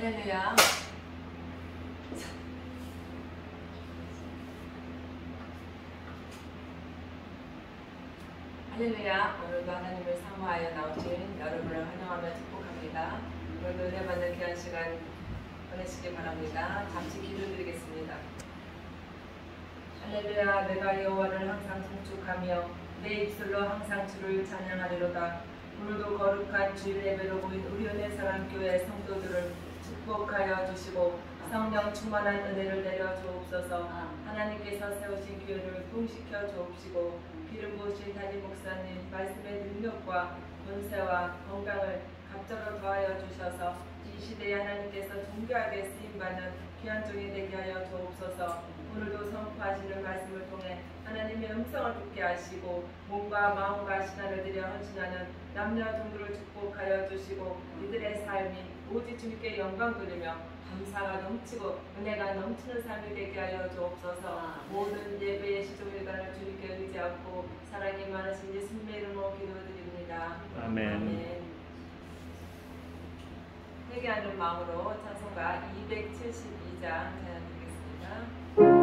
할렐루야. 할렐루야. 오늘도 하나님을 사모하여 나오신 여러분을 환영하며 축복합니다. 오늘도 은혜 받는 귀한 시간 보내시기 바랍니다. 잠시 기도드리겠습니다. 할렐루야. 내가 여호와를 항상 송축하며 내 입술로 항상 주를 찬양하리로다. 오늘도 거룩한 주일 예배로 모인 우리 은혜사랑교회 성도들을 축복하여 주시고 성령 충만한 은혜를 내려 주옵소서. 하나님께서 세우신 교회를 부흥시켜 주옵시고 기름 부으신 담임 목사님 말씀의 능력과 권세와 건강을 갑자로 더하여 주셔서 이 시대에 하나님께서 존귀하게 쓰임받는 귀한 종이 되게 하여 주옵소서. 오늘도 선포하시는 말씀을 통해 하나님의 음성을 듣게 하시고 몸과 마음과 시간을 들여 헌신하는 남녀 동물을 축복하여 주시고 이들의 삶이 오직 주님께 영광 돌리며 감사가 넘치고 은혜가 넘치는 삶이 되게 하여 주옵소서. 모든 예배의 시종일관을 주님께 의지하고 사랑이 많으신 예수님의 이름으로 기도드립니다. 아멘. 아멘. 회개하는 마음으로 찬송가 272장 찬양드리겠습니다.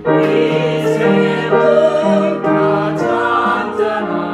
이 생의 다 잔잔한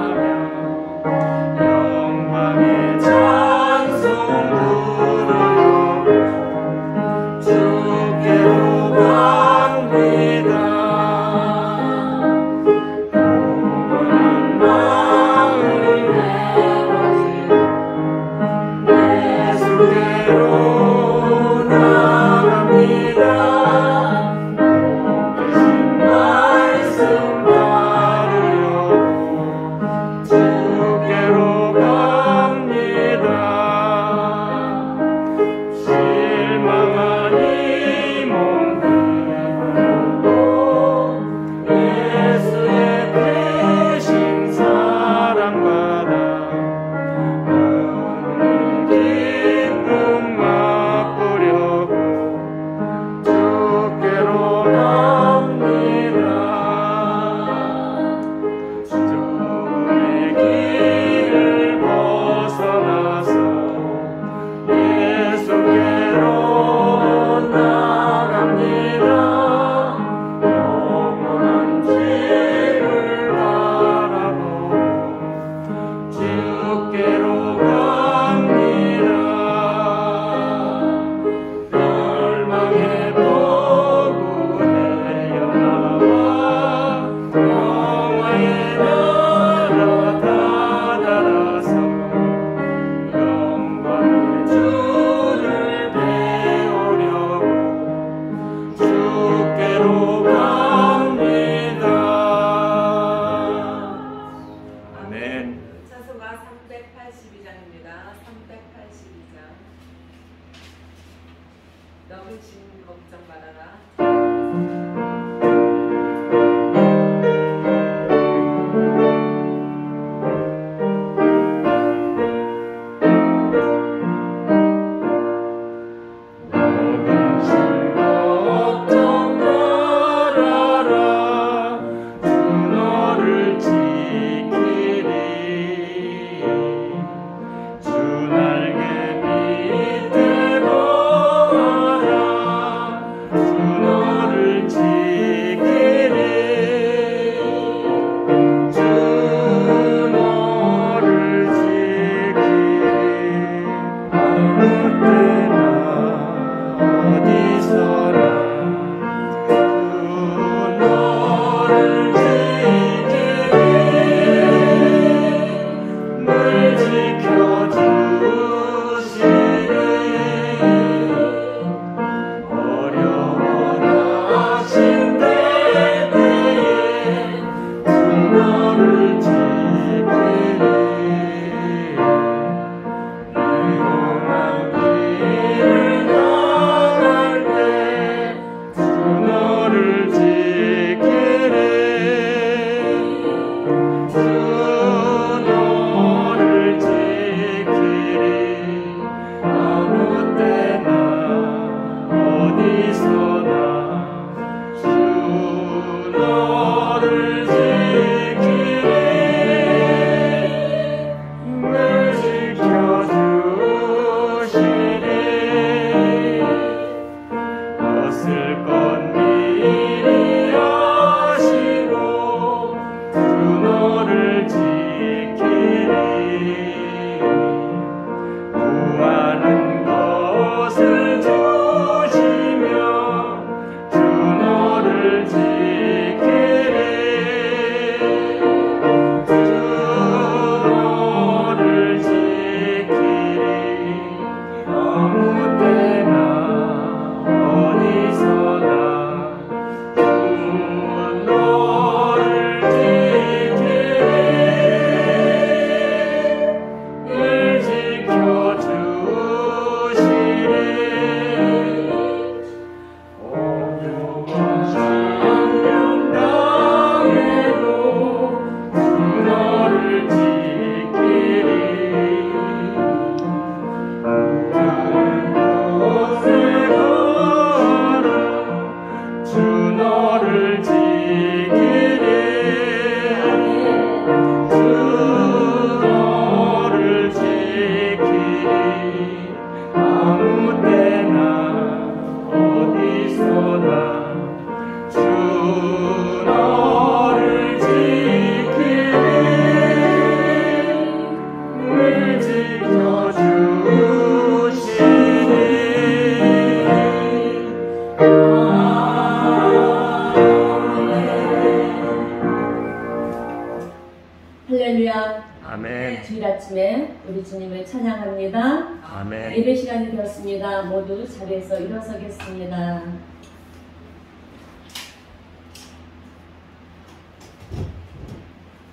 할렐루야. 아멘. 주일 아침에 우리 주님을 찬양합니다. 아멘. 예배 시간이 되었습니다. 모두 자리에서 일어서겠습니다.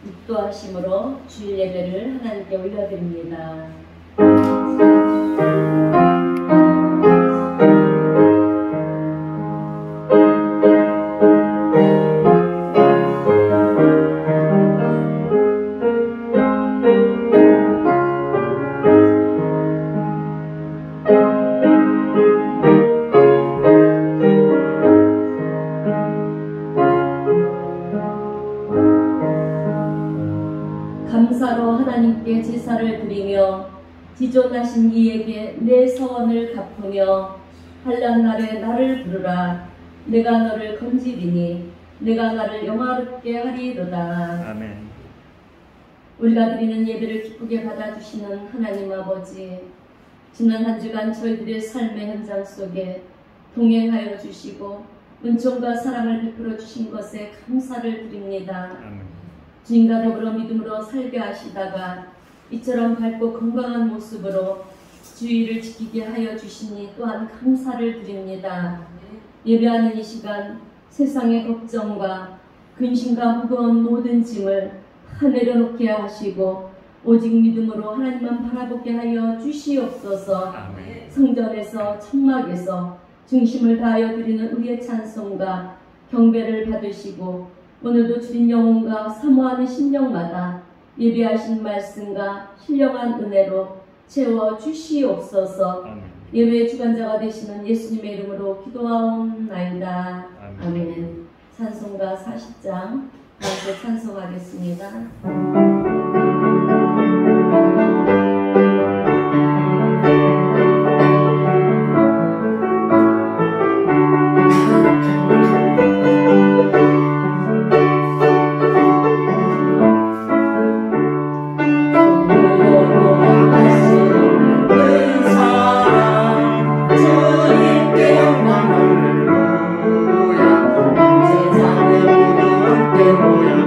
입도하심으로 주일 예배를 하나님께 올려드립니다. 감사로 하나님께 제사를 드리며 지존하신 이에게 내 서원을 갚으며 환난 날에 나를 부르라. 내가 너를 건지리니 내가 나를 영화롭게 하리이로다. 아멘. 우리가 드리는 예배를 기쁘게 받아주시는 하나님 아버지, 지난 한 주간 저희들의 삶의 현장 속에 동행하여 주시고 은총과 사랑을 베풀어 주신 것에 감사를 드립니다. 아멘. 주님과 더불어 믿음으로 살게 하시다가 이처럼 밝고 건강한 모습으로 주의를 지키게 하여 주시니 또한 감사를 드립니다. 예배하는 이 시간 세상의 걱정과 근심과 무거운 모든 짐을 다 내려놓게 하시고 오직 믿음으로 하나님만 바라보게 하여 주시옵소서. 아멘. 성전에서 천막에서 중심을 다하여 드리는 우리의 찬송과 경배를 받으시고 오늘도 주님 영혼과 사모하는 심령마다 예배하신 말씀과 신령한 은혜로 채워 주시옵소서. 아멘. 예배의 주관자가 되시는 예수님의 이름으로 기도하옵나이다. 아멘. 찬송가 40장 함께 찬송하겠습니다.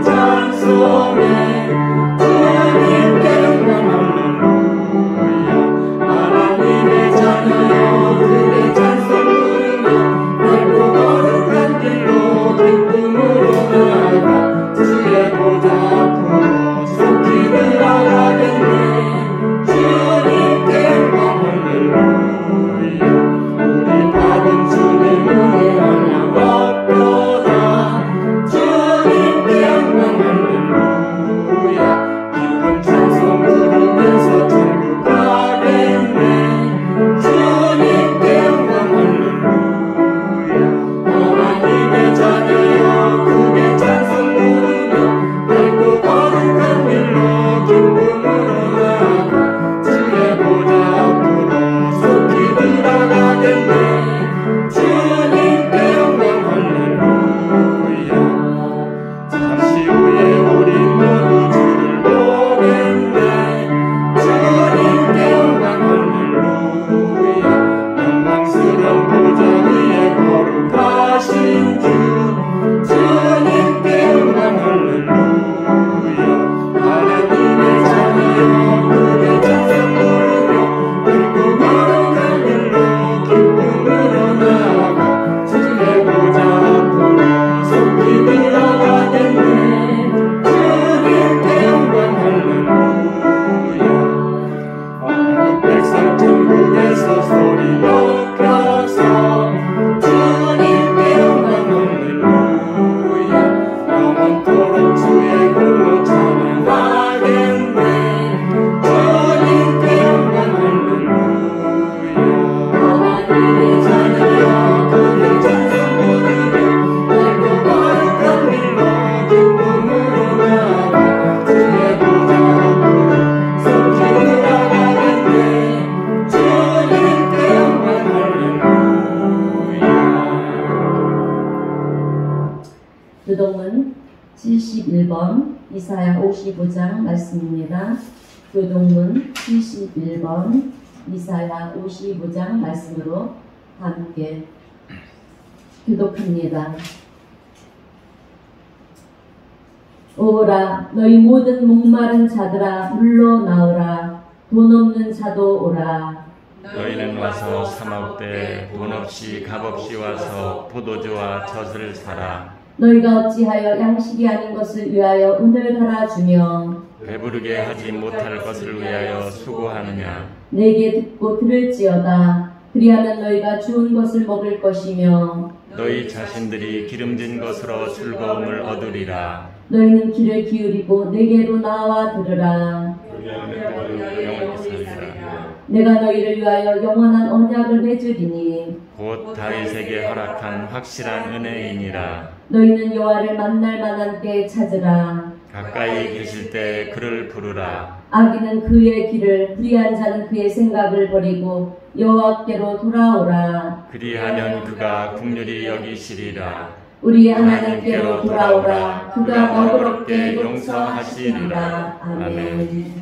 찬송해 교동문 71번 이사야 55장 말씀입니다. 교동문 71번 이사야 55장 말씀으로 함께 교독합니다. 오라 너희 모든 목마른 자들아 물러나오라 돈 없는 자도 오라 너희는 와서 사막되 돈 없이 값 없이 와서 포도주와 젖을 사라. 너희가 어찌하여 양식이 아닌 것을 위하여 은을 달아주며 배부르게 하지 못할 것을 위하여 수고하느냐. 내게 듣고 들을지어다. 그리하면 너희가 좋은 것을 먹을 것이며 너희 자신들이 기름진 것으로 즐거움을 얻으리라. 너희는 귀를 기울이고 내게로 나와 들으라. 영원히 살리라. 내가 너희를 위하여 영원한 언약을 맺으리니 곧 다윗에게 허락한 확실한 은혜이니라. 너희는 여호와를 만날 만한 때에 찾으라. 가까이 계실 때 그를 부르라. 악인은 그의 길을 불의한 자는 그의 생각을 버리고 여호와께로 돌아오라. 그리하면 그가 긍휼히 여기시리라. 우리 하나님께로 돌아오라. 그가 너그럽게 용서하시리라. 아멘.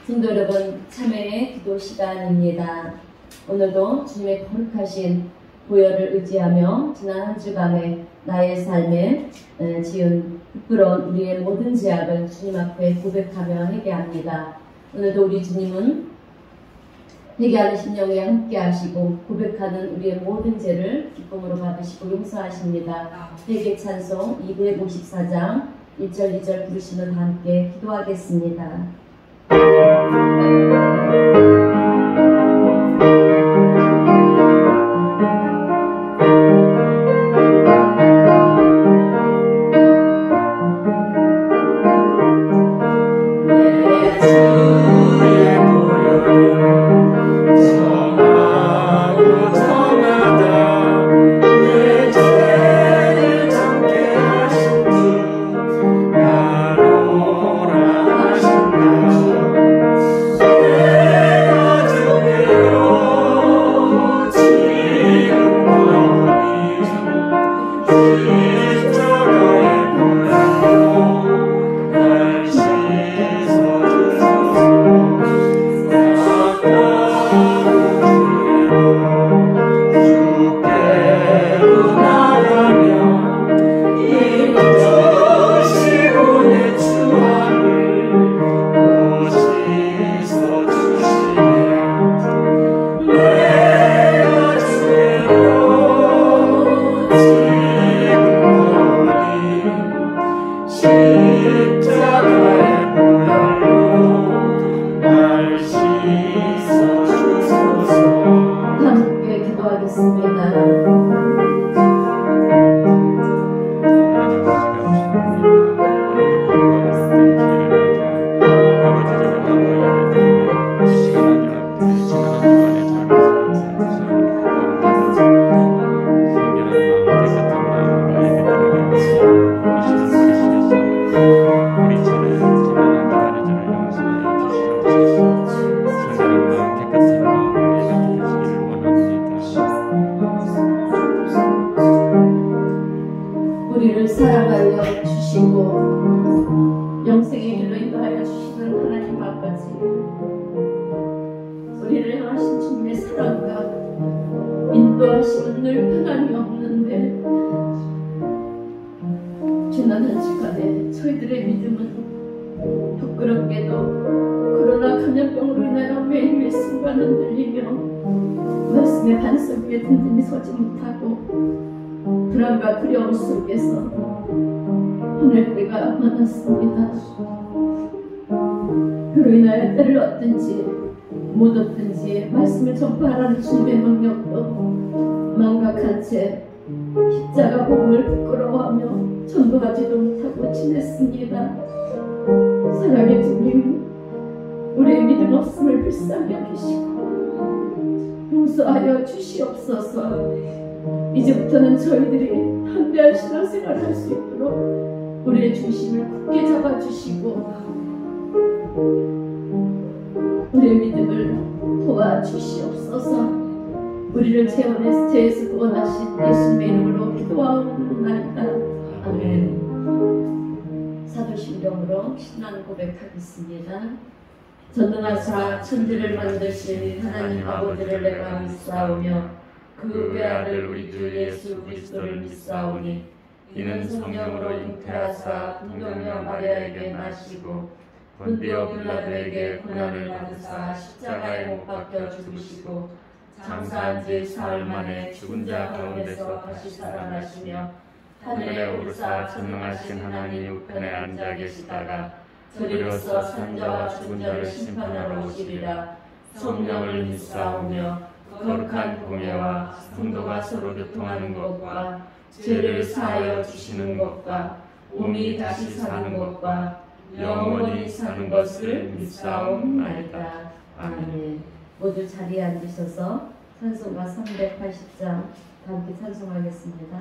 성도 여러분, 참회의 기도 시간입니다. 오늘도 주님의 거룩하신 보혈을 의지하며 지난 한 주간의 나의 삶에 지은 부끄러운 우리의 모든 죄악을 주님 앞에 고백하며 회개합니다. 오늘도 우리 주님은 회개하는 심령에 함께 하시고 고백하는 우리의 모든 죄를 기쁨으로 받으시고 용서하십니다. 회개 찬송 254장 1절 2절 부르시면 함께 기도하겠습니다. 우리를 사랑하여 주시고 영생의 길로 인도하여 주시는 하나님 아버지, 우리를 향하신 주님의 사랑과 인도하심은 늘 변함이 없는데 지난 한 주간에 저희들의 믿음은 부끄럽게도 코로나 감염병으로 인하여 매일매일 순간 흔들리며 말씀의 반석 위에 든든히 서지 못하고 불안과 두려움 속에서 보낼 때가 많았습니다. 그로 인하여 때를 얻든지 못 얻든지 말씀을 전파하라는 주님의 명령도 망각한 채 십자가 복음을 부끄러워하며 전도하지도 못하고 지냈습니다. 사랑의 주님, 우리의 믿음 없음을 불쌍히 여기시고 용서하여 주시옵소서. 이제부터는 저희들이 담대한 신앙생활을 할 수 있도록 우리의 중심을 굳게 잡아주시고 우리의 믿음을 도와주시옵소서. 우리를 죄에서 구원하신 예수님의 이름으로 기도하옵나이다. 아멘. 사도신경으로 신앙 고백하겠습니다. 전능하사 천지를 만드신 하나님 아버지를 내가 믿사오며 그 외아들 우리 주 예수 그리스도를 믿사오니 이는 성령으로 잉태하사 동정녀 마리아에게 나시고 본디오 빌라도에게 고난을 받으사 십자가에 못 박혀 죽으시고 장사한 지 사흘 만에 죽은 자 가운데서 다시 살아나시며 하늘에 오르사 전능하신 하나님 우편에 앉아 계시다가 저리로서 산자와 죽은 자를 심판하러 오시리라. 성령을 믿사오며 거룩한 공예와 성도가 서로 교통하는 것과 죄를 사하여 주시는 것과 몸이 다시 사는 것과 영원히 사는 것을 믿사옵나이다. 아멘. 모두 자리에 앉으셔서 찬송가 380장 함께 찬송하겠습니다.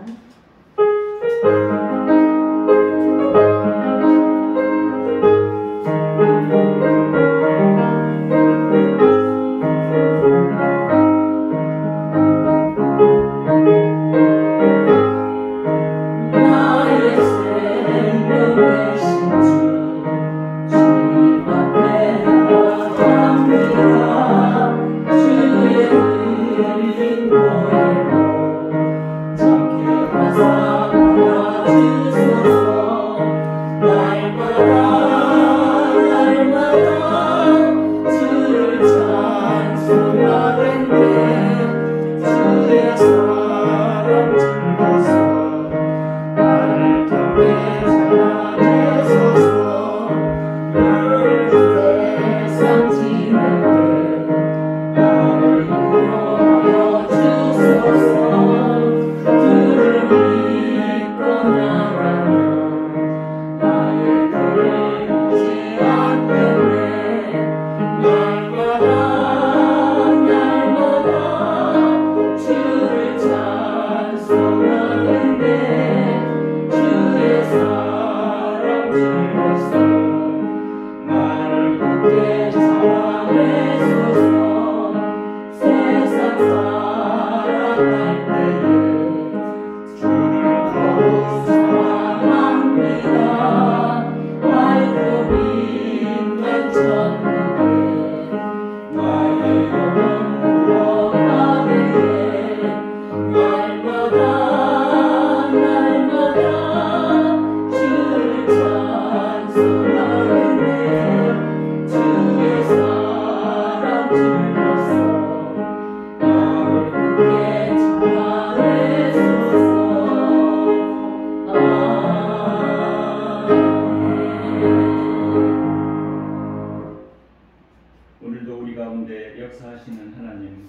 오늘도 우리 가운데 역사하시는 하나님,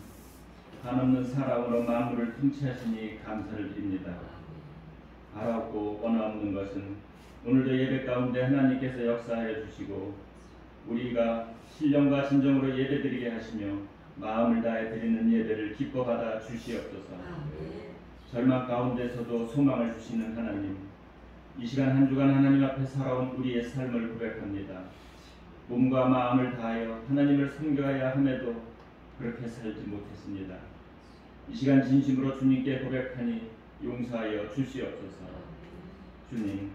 한없는 사랑으로 만물을 통치하시니 감사를 드립니다. 바라옵고 원하옵는 것은 오늘도 예배 가운데 하나님께서 역사하여 주시고 우리가 신령과 진정으로 예배드리게 하시며 마음을 다해 드리는 예배를 기뻐 받아 주시옵소서. 절망 가운데서도 소망을 주시는 하나님, 이 시간 한 주간 하나님 앞에 살아온 우리의 삶을 고백합니다. 몸과 마음을 다하여 하나님을 섬겨야 함에도 그렇게 살지 못했습니다. 이 시간 진심으로 주님께 고백하니 용서하여 주시옵소서. 주님,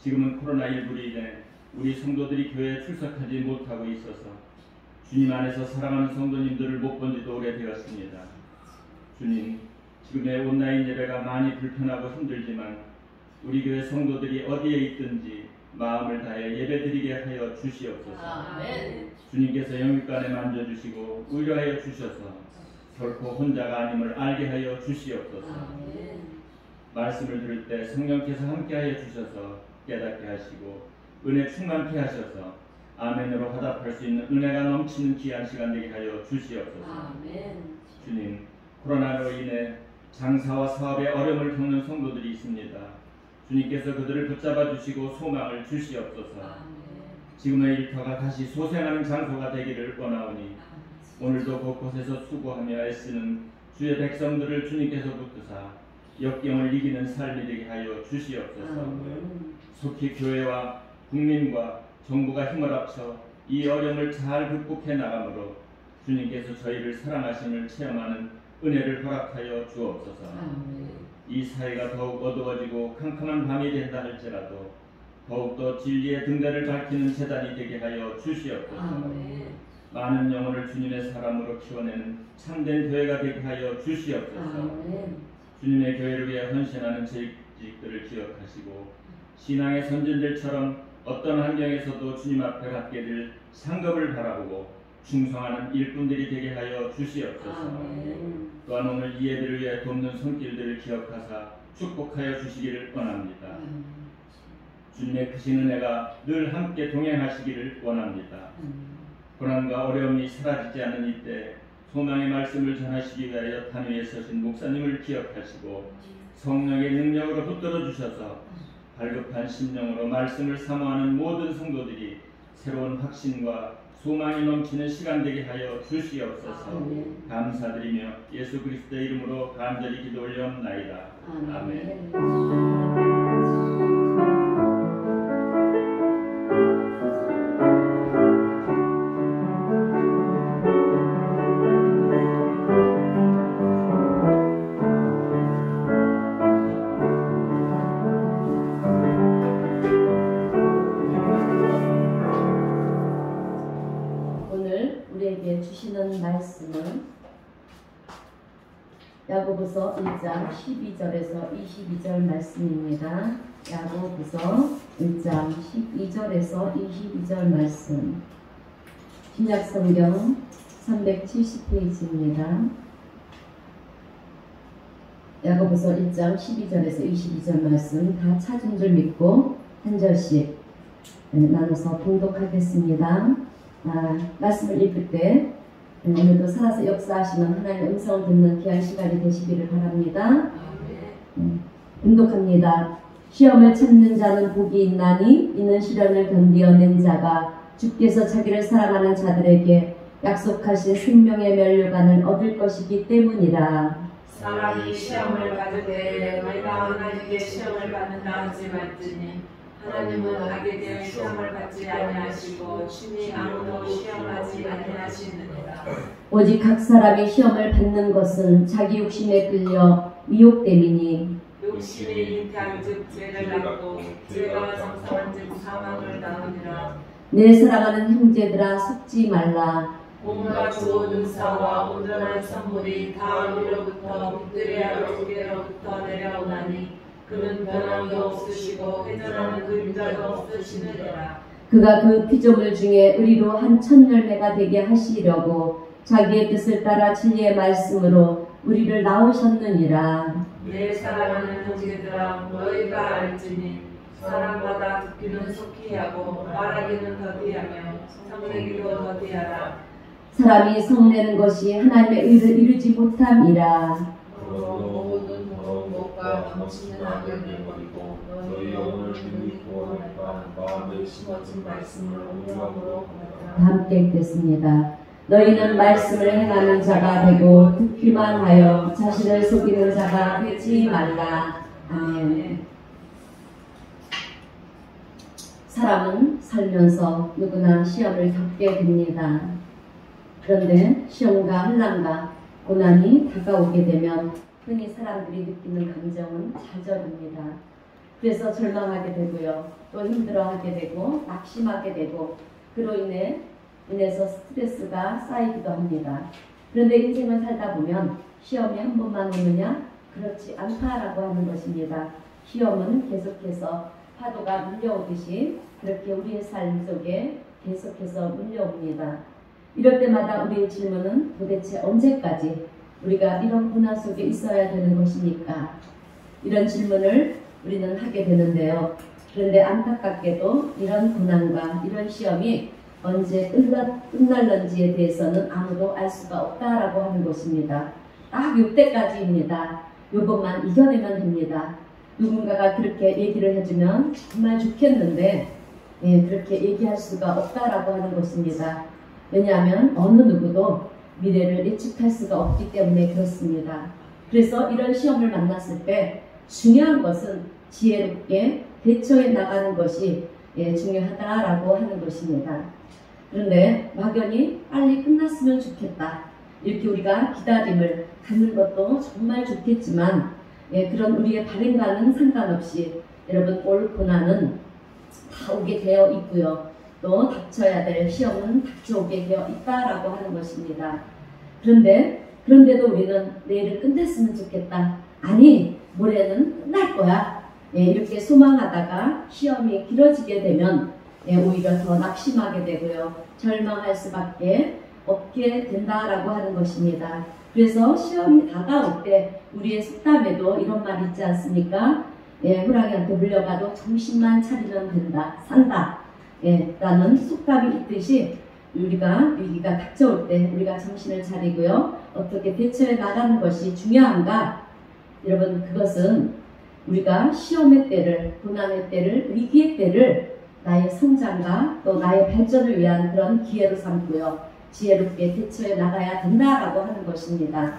지금은 코로나19로 인해 우리 성도들이 교회에 출석하지 못하고 있어서 주님 안에서 사랑하는 성도님들을 못 본 지도 오래되었습니다. 주님, 지금의 온라인 예배가 많이 불편하고 힘들지만 우리 교회 성도들이 어디에 있든지 마음을 다해 예배드리게 하여 주시옵소서. 아멘. 주님께서 영육간에 만져주시고 위로하여 주셔서 결코 혼자가 아님을 알게 하여 주시옵소서. 아멘. 말씀을 들을 때 성령께서 함께하여 주셔서 깨닫게 하시고 은혜 충만케 하셔서 아멘으로 화답할 수 있는 은혜가 넘치는 귀한 시간 되게 하여 주시옵소서. 아멘. 주님, 코로나로 인해 장사와 사업에 어려움을 겪는 성도들이 있습니다. 주님께서 그들을 붙잡아 주시고 소망을 주시옵소서. 아멘. 지금의 일터가 다시 소생하는 장소가 되기를 원하오니 오늘도 곳곳에서 수고하며 애쓰는 주의 백성들을 주님께서 붙드사 역경을 이기는 삶이 되게 하여 주시옵소서. 아멘. 속히 교회와 국민과 정부가 힘을 합쳐 이 어려움을 잘 극복해 나가므로 주님께서 저희를 사랑하심을 체험하는 은혜를 허락하여 주옵소서. 아멘. 이 사회가 더욱 어두워지고 캄캄한 밤이 된다 할지라도 더욱더 진리의 등대를 밝히는 재단이 되게 하여 주시옵소서. 아멘. 많은 영혼을 주님의 사람으로 키워내는 참된 교회가 되게 하여 주시옵소서. 아멘. 주님의 교회를 위해 헌신하는 재직들을 기억하시고 신앙의 선진들처럼 어떤 환경에서도 주님 앞에 갖게 될 상급을 바라보고 충성하는 일꾼들이 되게 하여 주시옵소서. 아멘. 또한 오늘 이 예배를 위해 돕는 손길들을 기억하사 축복하여 주시기를 원합니다. 주님의 크신 은혜가 늘 함께 동행하시기를 원합니다. 고난과 어려움이 사라지지 않는 이때 소망의 말씀을 전하시기 위하여 단 위에 서신 목사님을 기억하시고 성령의 능력으로 붙들어 주셔서 발급한 심령으로 말씀을 사모하는 모든 성도들이 새로운 확신과 소망이 넘치는 시간 되게 하여 주시옵소서. 감사드리며 예수 그리스도의 이름으로 간절히 기도 올려옵나이다. 아멘. 주시는 말씀은 야고보서 1장 12절에서 22절 말씀입니다. 야고보서 1장 12절에서 22절 말씀. 신약성경 370페이지입니다. 야고보서 1장 12절에서 22절 말씀 다 찾은 줄 믿고 한 절씩 나눠서 봉독하겠습니다. 말씀을 읽을 때 오늘도 살아서 역사하시는 하나님의 음성을 듣는 귀한 시간이 되시기를 바랍니다. 음독합니다. 시험을 참는 자는 복이 있나니 이는 시련을 견디어낸 자가 주께서 자기를 사랑하는 자들에게 약속하신 생명의 면류관을 얻을 것이기 때문이라. 사람이 시험을 받을 때에 내가 하나님께 시험을 받는다 하지 말지니 하나님은 악에 대해 시험을 받지 아니하시고 친히 아무도 시험하지 아니하시느니라. 오직 각 사람이 시험을 받는 것은 자기 욕심에 끌려 미혹됨이니 욕심이 잉태한즉 죄를 낳고 죄가 장성한즉 사망을 낳으니라. 내 사랑하는 형제들아 속지 말라. 온갖 좋은 은사와 온전한 선물이 다 위로부터 빛들의 주께로부터 내려오나니 그는 변함도 없으시고 회전하는 그림자도 없으시느니라. 그가 그 피조물 중에 의리로 한 천 열매가 되게 하시려고 자기의 뜻을 따라 진리의 말씀으로 우리를 낳으셨느니라. 내 사랑하는 형제들아 너희가 알지니 사람마다 듣기는 속히 하고 말하기는 더디하며 성내기도 더디하라. 사람이 성내는 것이 하나님의 의를 이루지 못함이라. 모든 더러운 것과 넘치는 악을 내버리고 너희 영혼을 능히 구원하니까 마음에 심어진 말씀을 온유함으로 받아라. 함께 읽겠습니다. 너희는 말씀을 행하는 자가 되고 듣기만 하여 자신을 속이는 자가 되지 말라. 아멘. 사람은 살면서 누구나 시험을 겪게 됩니다. 그런데 시험과 환난과 고난이 다가오게 되면 흔히 사람들이 느끼는 감정은 좌절입니다. 그래서 절망하게 되고요. 또 힘들어하게 되고 낙심하게 되고 그로 인해서 스트레스가 쌓이기도 합니다. 그런데 인생을 살다 보면 시험이 한 번만 오느냐? 그렇지 않다라고 하는 것입니다. 시험은 계속해서 파도가 밀려오듯이 그렇게 우리의 삶 속에 계속해서 밀려옵니다. 이럴 때마다 우리의 질문은 도대체 언제까지 우리가 이런 고난 속에 있어야 되는 것입니까? 이런 질문을 우리는 하게 되는데요. 그런데 안타깝게도 이런 고난과 이런 시험이 언제 끝날는지에 대해서는 아무도 알 수가 없다라고 하는 것입니다. 딱 이때까지입니다. 이것만 이겨내면 됩니다. 누군가가 그렇게 얘기를 해주면 정말 좋겠는데 그렇게 얘기할 수가 없다라고 하는 것입니다. 왜냐하면 어느 누구도 미래를 예측할 수가 없기 때문에 그렇습니다. 그래서 이런 시험을 만났을 때 중요한 것은 지혜롭게 대처해 나가는 것이 중요하다라고 하는 것입니다. 그런데 막연히 빨리 끝났으면 좋겠다. 이렇게 우리가 기다림을 갖는 것도 정말 좋겠지만 그런 우리의 발행과는 상관없이 여러분 올 고난은 다 오게 되어 있고요. 또 닥쳐야 될 시험은 닥쳐오게 되어 있다라고 하는 것입니다. 그런데도 우리는 내일을 끝냈으면 좋겠다. 아니, 모레는 끝날 거야. 이렇게 소망하다가 시험이 길어지게 되면 오히려 더 낙심하게 되고요. 절망할 수밖에 없게 된다라고 하는 것입니다. 그래서 시험이 다가올 때 우리의 속담에도 이런 말이 있지 않습니까? 호랑이한테 물려가도 정신만 차리면 된다, 산다. 라는 속담이 있듯이 우리가 위기가 닥쳐올 때 우리가 정신을 차리고요. 어떻게 대처해 나가는 것이 중요한가? 여러분, 그것은 우리가 시험의 때를, 고난의 때를, 위기의 때를 나의 성장과 또 나의 발전을 위한 그런 기회로 삼고요. 지혜롭게 대처해 나가야 된다라고 하는 것입니다.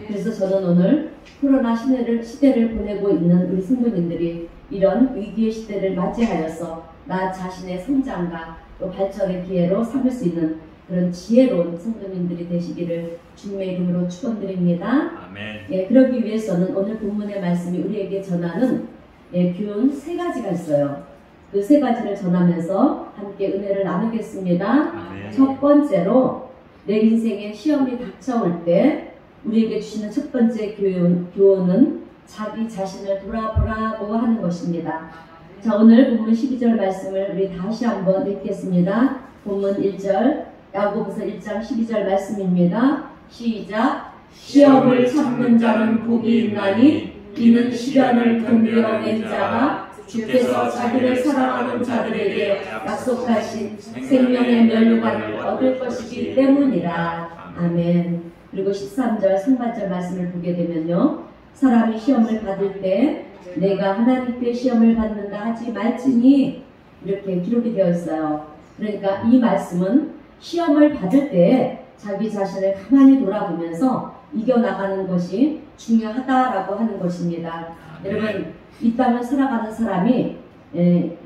그래서 저는 오늘 코로나 시대를 보내고 있는 우리 성도님들이 이런 위기의 시대를 맞이하여서 나 자신의 성장과 또 발전의 기회로 삼을 수 있는 그런 지혜로운 성도님들이 되시기를 주님의 이름으로 축원드립니다. 아멘. 그러기 위해서는 오늘 본문의 말씀이 우리에게 전하는 교훈 3가지가 있어요. 그 3가지를 전하면서 함께 은혜를 나누겠습니다. 아멘. 첫 번째로 내 인생에 시험이 닥쳐올 때 우리에게 주시는 첫 번째 교훈은 자기 자신을 돌아보라고 하는 것입니다. 자, 오늘 본문 12절 말씀을 우리 다시 한번 읽겠습니다. 본문 1절, 야고보서 1장 12절 말씀입니다. 시작. 시험을 참는 자는 복이 있나니 이는 시련을 견디어낸 자가 주께서 자기를 사랑하는 자들에게 약속하신 생명의 면류관을 얻을 것이기 때문이라. 아멘. 그리고 13절 상반절 말씀을 보게 되면요, 사람이 시험을 받을 때 내가 하나님께 시험을 받는다 하지 말지니 이렇게 기록이 되어 있어요. 그러니까 이 말씀은 시험을 받을 때 자기 자신을 가만히 돌아보면서 이겨나가는 것이 중요하다라고 하는 것입니다. 여러분, 이 땅을 살아가는 사람이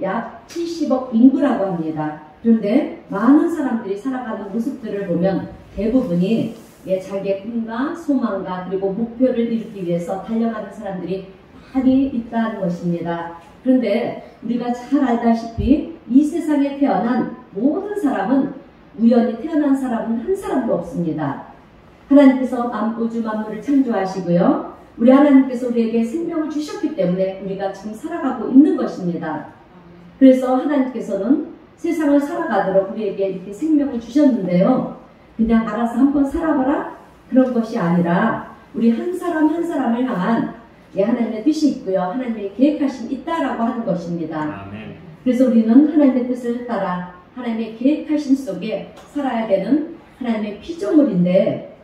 약 70억 인구라고 합니다. 그런데 많은 사람들이 살아가는 모습들을 보면 대부분이 자기의 꿈과 소망과 그리고 목표를 이루기 위해서 달려가는 사람들이 많이 있다는 것입니다. 그런데 우리가 잘 알다시피 이 세상에 태어난 모든 사람은 우연히 태어난 사람은 한 사람도 없습니다. 하나님께서 우주 만물을 창조하시고요. 우리 하나님께서 우리에게 생명을 주셨기 때문에 우리가 지금 살아가고 있는 것입니다. 그래서 하나님께서는 세상을 살아가도록 우리에게 이렇게 생명을 주셨는데요. 그냥 알아서 한번 살아봐라? 그런 것이 아니라 우리 한 사람 한 사람을 향한 하나님의 뜻이 있고요. 하나님의 계획하심이 있다라고 하는 것입니다. 아멘. 그래서 우리는 하나님의 뜻을 따라 하나님의 계획하심 속에 살아야 되는 하나님의 피조물인데,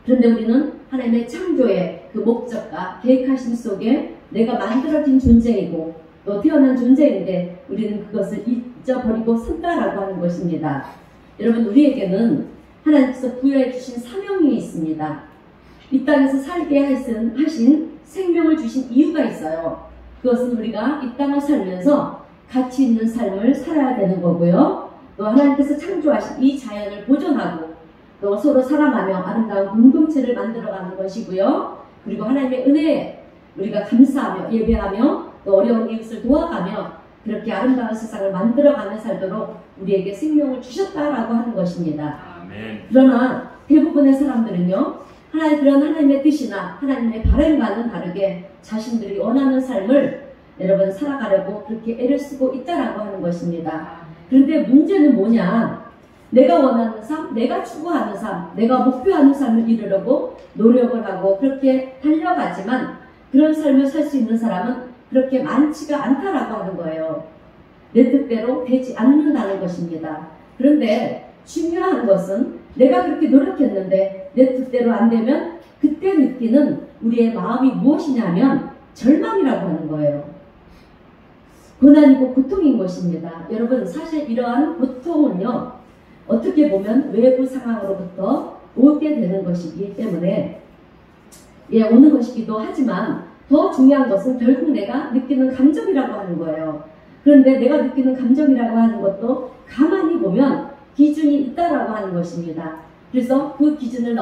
그런데 우리는 하나님의 창조의 그 목적과 계획하심 속에 내가 만들어진 존재이고 또 태어난 존재인데 우리는 그것을 잊어버리고 산다라고 하는 것입니다. 여러분, 우리에게는 하나님께서 부여해 주신 사명이 있습니다. 이 땅에서 살게 하신 생명을 주신 이유가 있어요. 그것은 우리가 이 땅을 살면서 가치 있는 삶을 살아야 되는 거고요. 또 하나님께서 창조하신 이 자연을 보존하고 또 서로 사랑하며 아름다운 공동체를 만들어가는 것이고요. 그리고 하나님의 은혜에 우리가 감사하며 예배하며 또 어려운 이웃을 도와가며 그렇게 아름다운 세상을 만들어가며 살도록 우리에게 생명을 주셨다라고 하는 것입니다. 아멘. 그러나 대부분의 사람들은요, 그런 하나님의 뜻이나 하나님의 바람과는 다르게 자신들이 원하는 삶을 여러분 살아가려고 그렇게 애를 쓰고 있다라고 하는 것입니다. 그런데 문제는 뭐냐? 내가 원하는 삶, 내가 추구하는 삶, 내가 목표하는 삶을 이루려고 노력을 하고 그렇게 달려가지만 그런 삶을 살 수 있는 사람은 그렇게 많지가 않다라고 하는 거예요. 내 뜻대로 되지 않는다는 것입니다. 그런데 중요한 것은 내가 그렇게 노력했는데 내 뜻대로 안 되면 그때 느끼는 우리의 마음이 무엇이냐면 절망이라고 하는 거예요. 고난이고 고통인 것입니다. 여러분, 사실 이러한 고통은요, 어떻게 보면 외부 상황으로부터 오게 되는 것이기 때문에 오는 것이기도 하지만 더 중요한 것은 결국 내가 느끼는 감정이라고 하는 거예요. 그런데 내가 느끼는 감정이라고 하는 것도 가만히 보면 기준이 있다라고 하는 것입니다. 그래서 그 기준을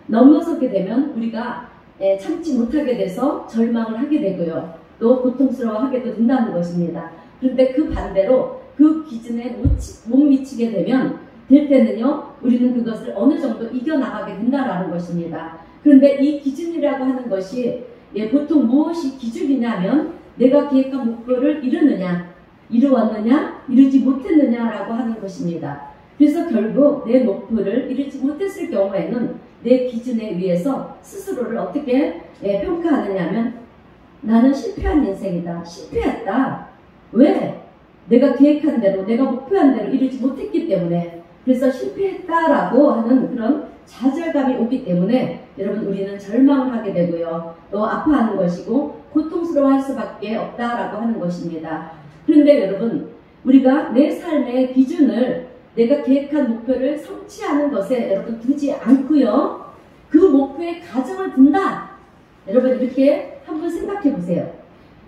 넘어서게 되면 우리가 참지 못하게 돼서 절망을 하게 되고요. 또 고통스러워하게도 된다는 것입니다. 그런데 그 반대로 그 기준에 못 미치게 될 때는요, 우리는 그것을 어느 정도 이겨나가게 된다는 것입니다. 그런데 이 기준이라고 하는 것이 보통 무엇이 기준이냐면 내가 계획한 목표를 이루었느냐, 이루지 못했느냐라고 하는 것입니다. 그래서 결국 내 목표를 이루지 못했을 경우에는 내 기준에 의해서 스스로를 어떻게 평가하느냐면 나는 실패한 인생이다. 실패했다. 왜? 내가 계획한 대로, 내가 목표한 대로 이루지 못했기 때문에. 그래서 실패했다라고 하는 그런 좌절감이 오기 때문에 여러분 우리는 절망을 하게 되고요. 또 아파하는 것이고 고통스러워할 수밖에 없다라고 하는 것입니다. 그런데 여러분 우리가 내 삶의 기준을 내가 계획한 목표를 성취하는 것에 여러분 두지 않고요. 그 목표에 가정을 둔다. 여러분 이렇게 한번 생각해 보세요.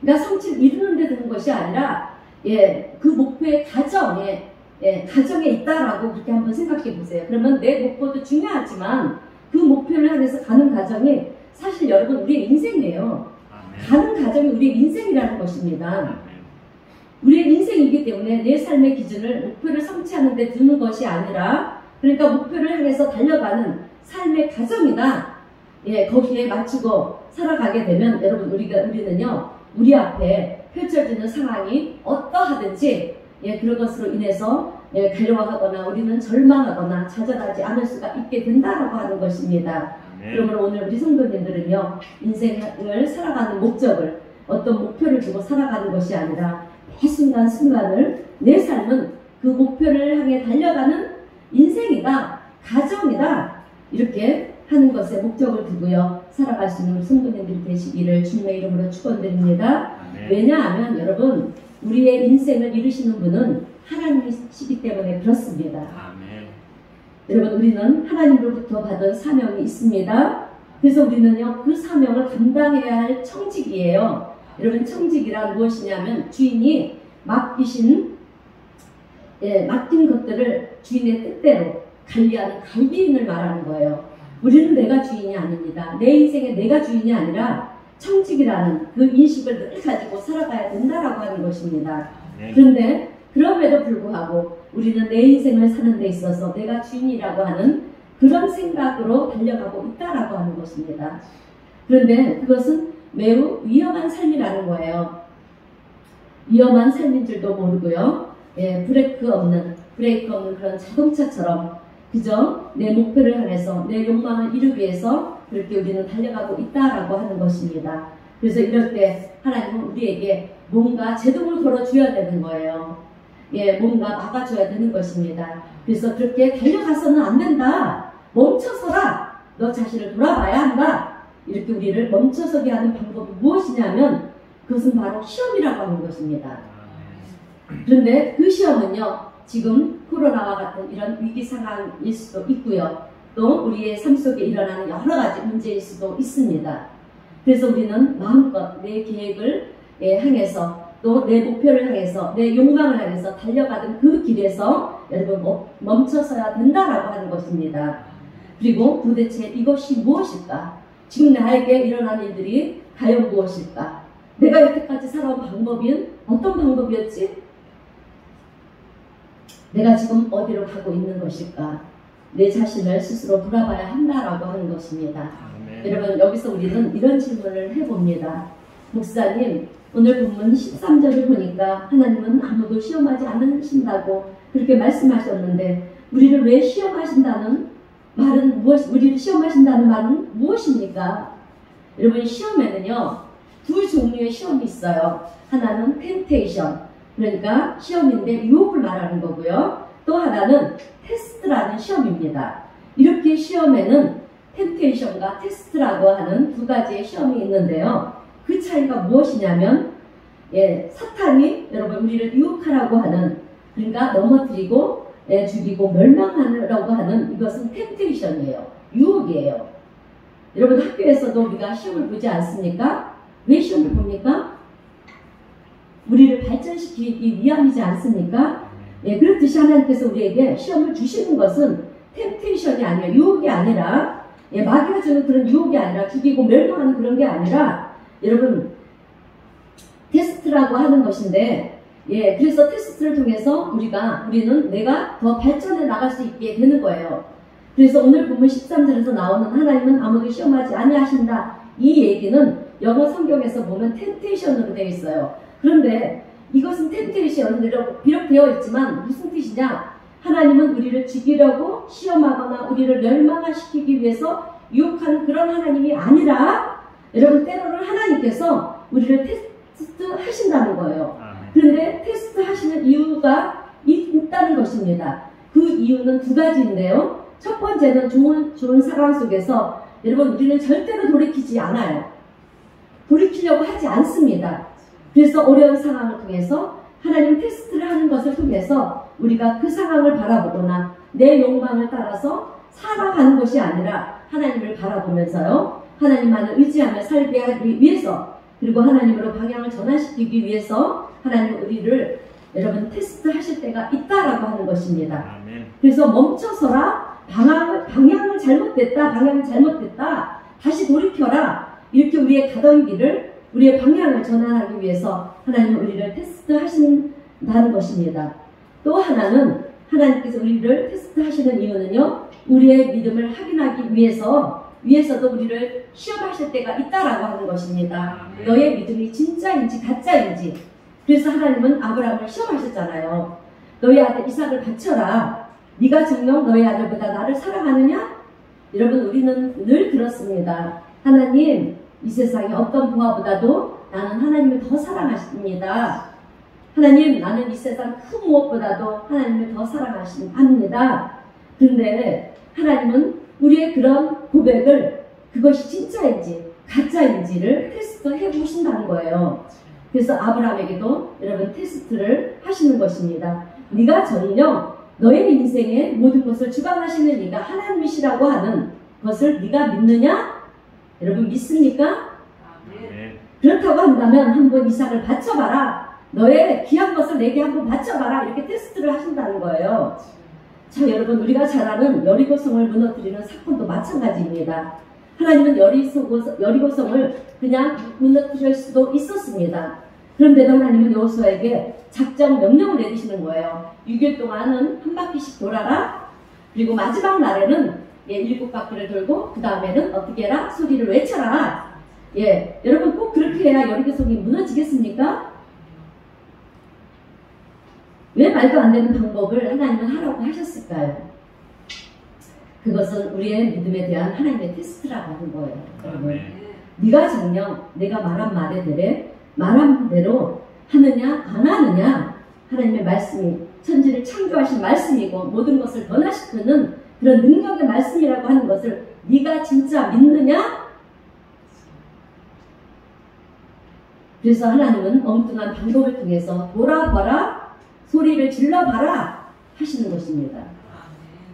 그러니까 성취를 이루는 데 두는 것이 아니라 그 목표의 가정에 있다라고 그렇게 한번 생각해 보세요. 그러면 내 목표도 중요하지만 그 목표를 향해서 가는 과정이 사실 여러분 우리의 인생이에요. 가는 과정이 우리의 인생이라는 것입니다. 우리의 인생이기 때문에 내 삶의 기준을 목표를 성취하는 데 두는 것이 아니라 그러니까 목표를 향해서 달려가는 삶의 과정이다. 거기에 맞추고 살아가게 되면 여러분 우리는요 우리 앞에 펼쳐지는 상황이 어떠하든지 그런 것으로 인해서 괴로워하거나 우리는 절망하거나 좌절하지 않을 수가 있게 된다라고 하는 것입니다. 그러므로 오늘 우리 성도님들은요 인생을 살아가는 목적을 어떤 목표를 두고 살아가는 것이 아니라 매 순간순간을 내 삶은 그 목표를 향해 달려가는 인생이다, 가정이다 이렇게 하는 것에 목적을 두고요 살아갈 수 있는 성도님들이 되시기를 주님의 이름으로 축원드립니다. 왜냐하면 여러분 우리의 인생을 이루시는 분은 하나님이시기 때문에 그렇습니다. 여러분 우리는 하나님으로부터 받은 사명이 있습니다. 그래서 우리는요 그 사명을 감당해야 할 청직이에요. 여러분 청직이란 무엇이냐면 주인이 맡긴 것들을 주인의 뜻대로 관리하는 관리인을 말하는 거예요. 우리는 내가 주인이 아닙니다. 내 인생에 내가 주인이 아니라 청직이라는 그 인식을 늘 가지고 살아가야 된다라고 하는 것입니다. 그런데 그럼에도 불구하고 우리는 내 인생을 사는 데 있어서 내가 주인이라고 하는 그런 생각으로 달려가고 있다라고 하는 것입니다. 그런데 그것은 매우 위험한 삶이라는 거예요. 위험한 삶인 줄도 모르고요. 브레이크 없는 그런 자동차처럼 그저 내 목표를 향해서 내 욕망을 이루기 위해서 그렇게 우리는 달려가고 있다라고 하는 것입니다. 그래서 이럴 때 하나님은 우리에게 뭔가 제동을 걸어줘야 되는 거예요. 뭔가 막아줘야 되는 것입니다. 그래서 그렇게 달려가서는 안 된다. 멈춰서라. 너 자신을 돌아봐야 한다. 이렇게 우리를 멈춰서게 하는 방법이 무엇이냐면 그것은 바로 시험이라고 하는 것입니다. 그런데 그 시험은요. 지금 코로나와 같은 이런 위기 상황일 수도 있고요. 또 우리의 삶 속에 일어나는 여러 가지 문제일 수도 있습니다. 그래서 우리는 마음껏 내 계획을 향해서 또 내 목표를 향해서 내 욕망을 향해서 달려가던 그 길에서 여러분 멈춰서야 된다라고 하는 것입니다. 그리고 도대체 이것이 무엇일까? 지금 나에게 일어난 일들이 과연 무엇일까? 내가 여태까지 살아온 방법은 어떤 방법이었지? 내가 지금 어디로 가고 있는 것일까? 내 자신을 스스로 돌아봐야 한다라고 하는 것입니다. 여러분 여기서 우리는 이런 질문을 해봅니다. 목사님 오늘 본문 13절을 보니까 하나님은 아무도 시험하지 않으신다고 그렇게 말씀하셨는데 우리를 왜 시험하신다는 말은 우리를 시험하신다는 말은 무엇입니까? 여러분 시험에는요 두 종류의 시험이 있어요. 하나는 텐테이션 그러니까 시험인데 유혹을 말하는 거고요. 또 하나는 테스트라는 시험입니다. 이렇게 시험에는 텐테이션과 테스트라고 하는 두 가지의 시험이 있는데요. 그 차이가 무엇이냐면 사탄이 여러분 우리를 유혹하라고 하는 그러니까 넘어뜨리고 죽이고 멸망하려고 하는 이것은 텐테이션이에요. 유혹이에요. 여러분 학교에서도 우리가 시험을 보지 않습니까? 왜 시험을 봅니까? 우리를 발전시키기 위함이지 않습니까? 그렇듯이 하나님께서 우리에게 시험을 주시는 것은 텐테이션이 아니라 유혹이 아니라 마귀가 주는 그런 유혹이 아니라 죽이고 멸망하는 그런 게 아니라 여러분 테스트라고 하는 것인데 그래서 테스트를 통해서 우리는 내가 더 발전해 나갈 수 있게 되는 거예요. 그래서 오늘 본문 13절에서 나오는 하나님은 아무도 시험하지 아니하신다. 이 얘기는 영어 성경에서 보면 템테이션으로 되어 있어요. 그런데 이것은 템테이션으로 비록 되어 있지만 무슨 뜻이냐? 하나님은 우리를 죽이려고 시험하거나 우리를 멸망시키기 위해서 유혹하는 그런 하나님이 아니라 여러분 때로는 하나님께서 우리를 테스트 하신다는 거예요. 그런데 테스트 하시는 이유가 있다는 것입니다. 그 이유는 두 가지인데요. 첫 번째는 좋은 상황 속에서 여러분 우리는 절대로 돌이키지 않아요. 돌이키려고 하지 않습니다. 그래서 어려운 상황을 통해서 하나님 테스트를 하는 것을 통해서 우리가 그 상황을 바라보거나 내 욕망을 따라서 살아가는 것이 아니라 하나님을 바라보면서요. 하나님만을 의지하며 살게 하기 위해서 그리고 하나님으로 방향을 전환시키기 위해서 하나님 우리를 여러분 테스트 하실 때가 있다라고 하는 것입니다. 그래서 멈춰서라. 방향을 잘못됐다. 다시 돌이켜라. 이렇게 우리의 가던 길을 우리의 방향을 전환하기 위해서 하나님은 우리를 테스트 하신다는 것입니다. 또 하나는 하나님께서 우리를 테스트 하시는 이유는요. 우리의 믿음을 확인하기 위해서도 우리를 시험하실 때가 있다라고 하는 것입니다. 너의 믿음이 진짜인지 가짜인지. 그래서 하나님은 아브라함을 시험하셨잖아요. 너의 아들 이삭을 바쳐라. 네가 정녕 너의 아들보다 나를 사랑하느냐? 여러분 우리는 늘 들었습니다. 하나님 이 세상의 어떤 부하보다도 나는 하나님을 더 사랑하십니다. 하나님 나는 이 세상 그 무엇보다도 하나님을 더 사랑하십니다. 그런데 하나님은 우리의 그런 고백을 그것이 진짜인지 가짜인지를 테스트해 보신다는 거예요. 그래서 아브라함에게도 여러분 테스트를 하시는 것입니다. 네가 전혀 너의 인생의 모든 것을 주관하시는 네가 하나님이시라고 하는 것을 네가 믿느냐? 여러분 믿습니까? 그렇다고 한다면 한번 이삭을 바쳐봐라. 너의 귀한 것을 내게 한번 바쳐봐라. 이렇게 테스트를 하신다는 거예요. 자 여러분 우리가 잘 아는 여리고성을 무너뜨리는 사건도 마찬가지입니다. 하나님은 여리고성을 그냥 무너뜨릴 수도 있었습니다. 그런데도 하나님은 여호수아에게 작전 명령을 내리시는 거예요. 6일 동안은 한 바퀴씩 돌아라. 그리고 마지막 날에는 7바퀴를 돌고 그 다음에는 어떻게 해라? 소리를 외쳐라. 여러분 꼭 그렇게 해야 여리고성이 무너지겠습니까? 왜 말도 안 되는 방법을 하나님은 하라고 하셨을까요? 그것은 우리의 믿음에 대한 하나님의 테스트라고 하는 거예요. 여러분 네가 정녕 내가 말한 대로 하느냐 안 하느냐 하나님의 말씀이 천지를 창조하신 말씀이고 모든 것을 변화시키는 그런 능력의 말씀이라고 하는 것을 네가 진짜 믿느냐? 그래서 하나님은 엉뚱한 방법을 통해서 돌아봐라 소리를 질러봐라 하시는 것입니다.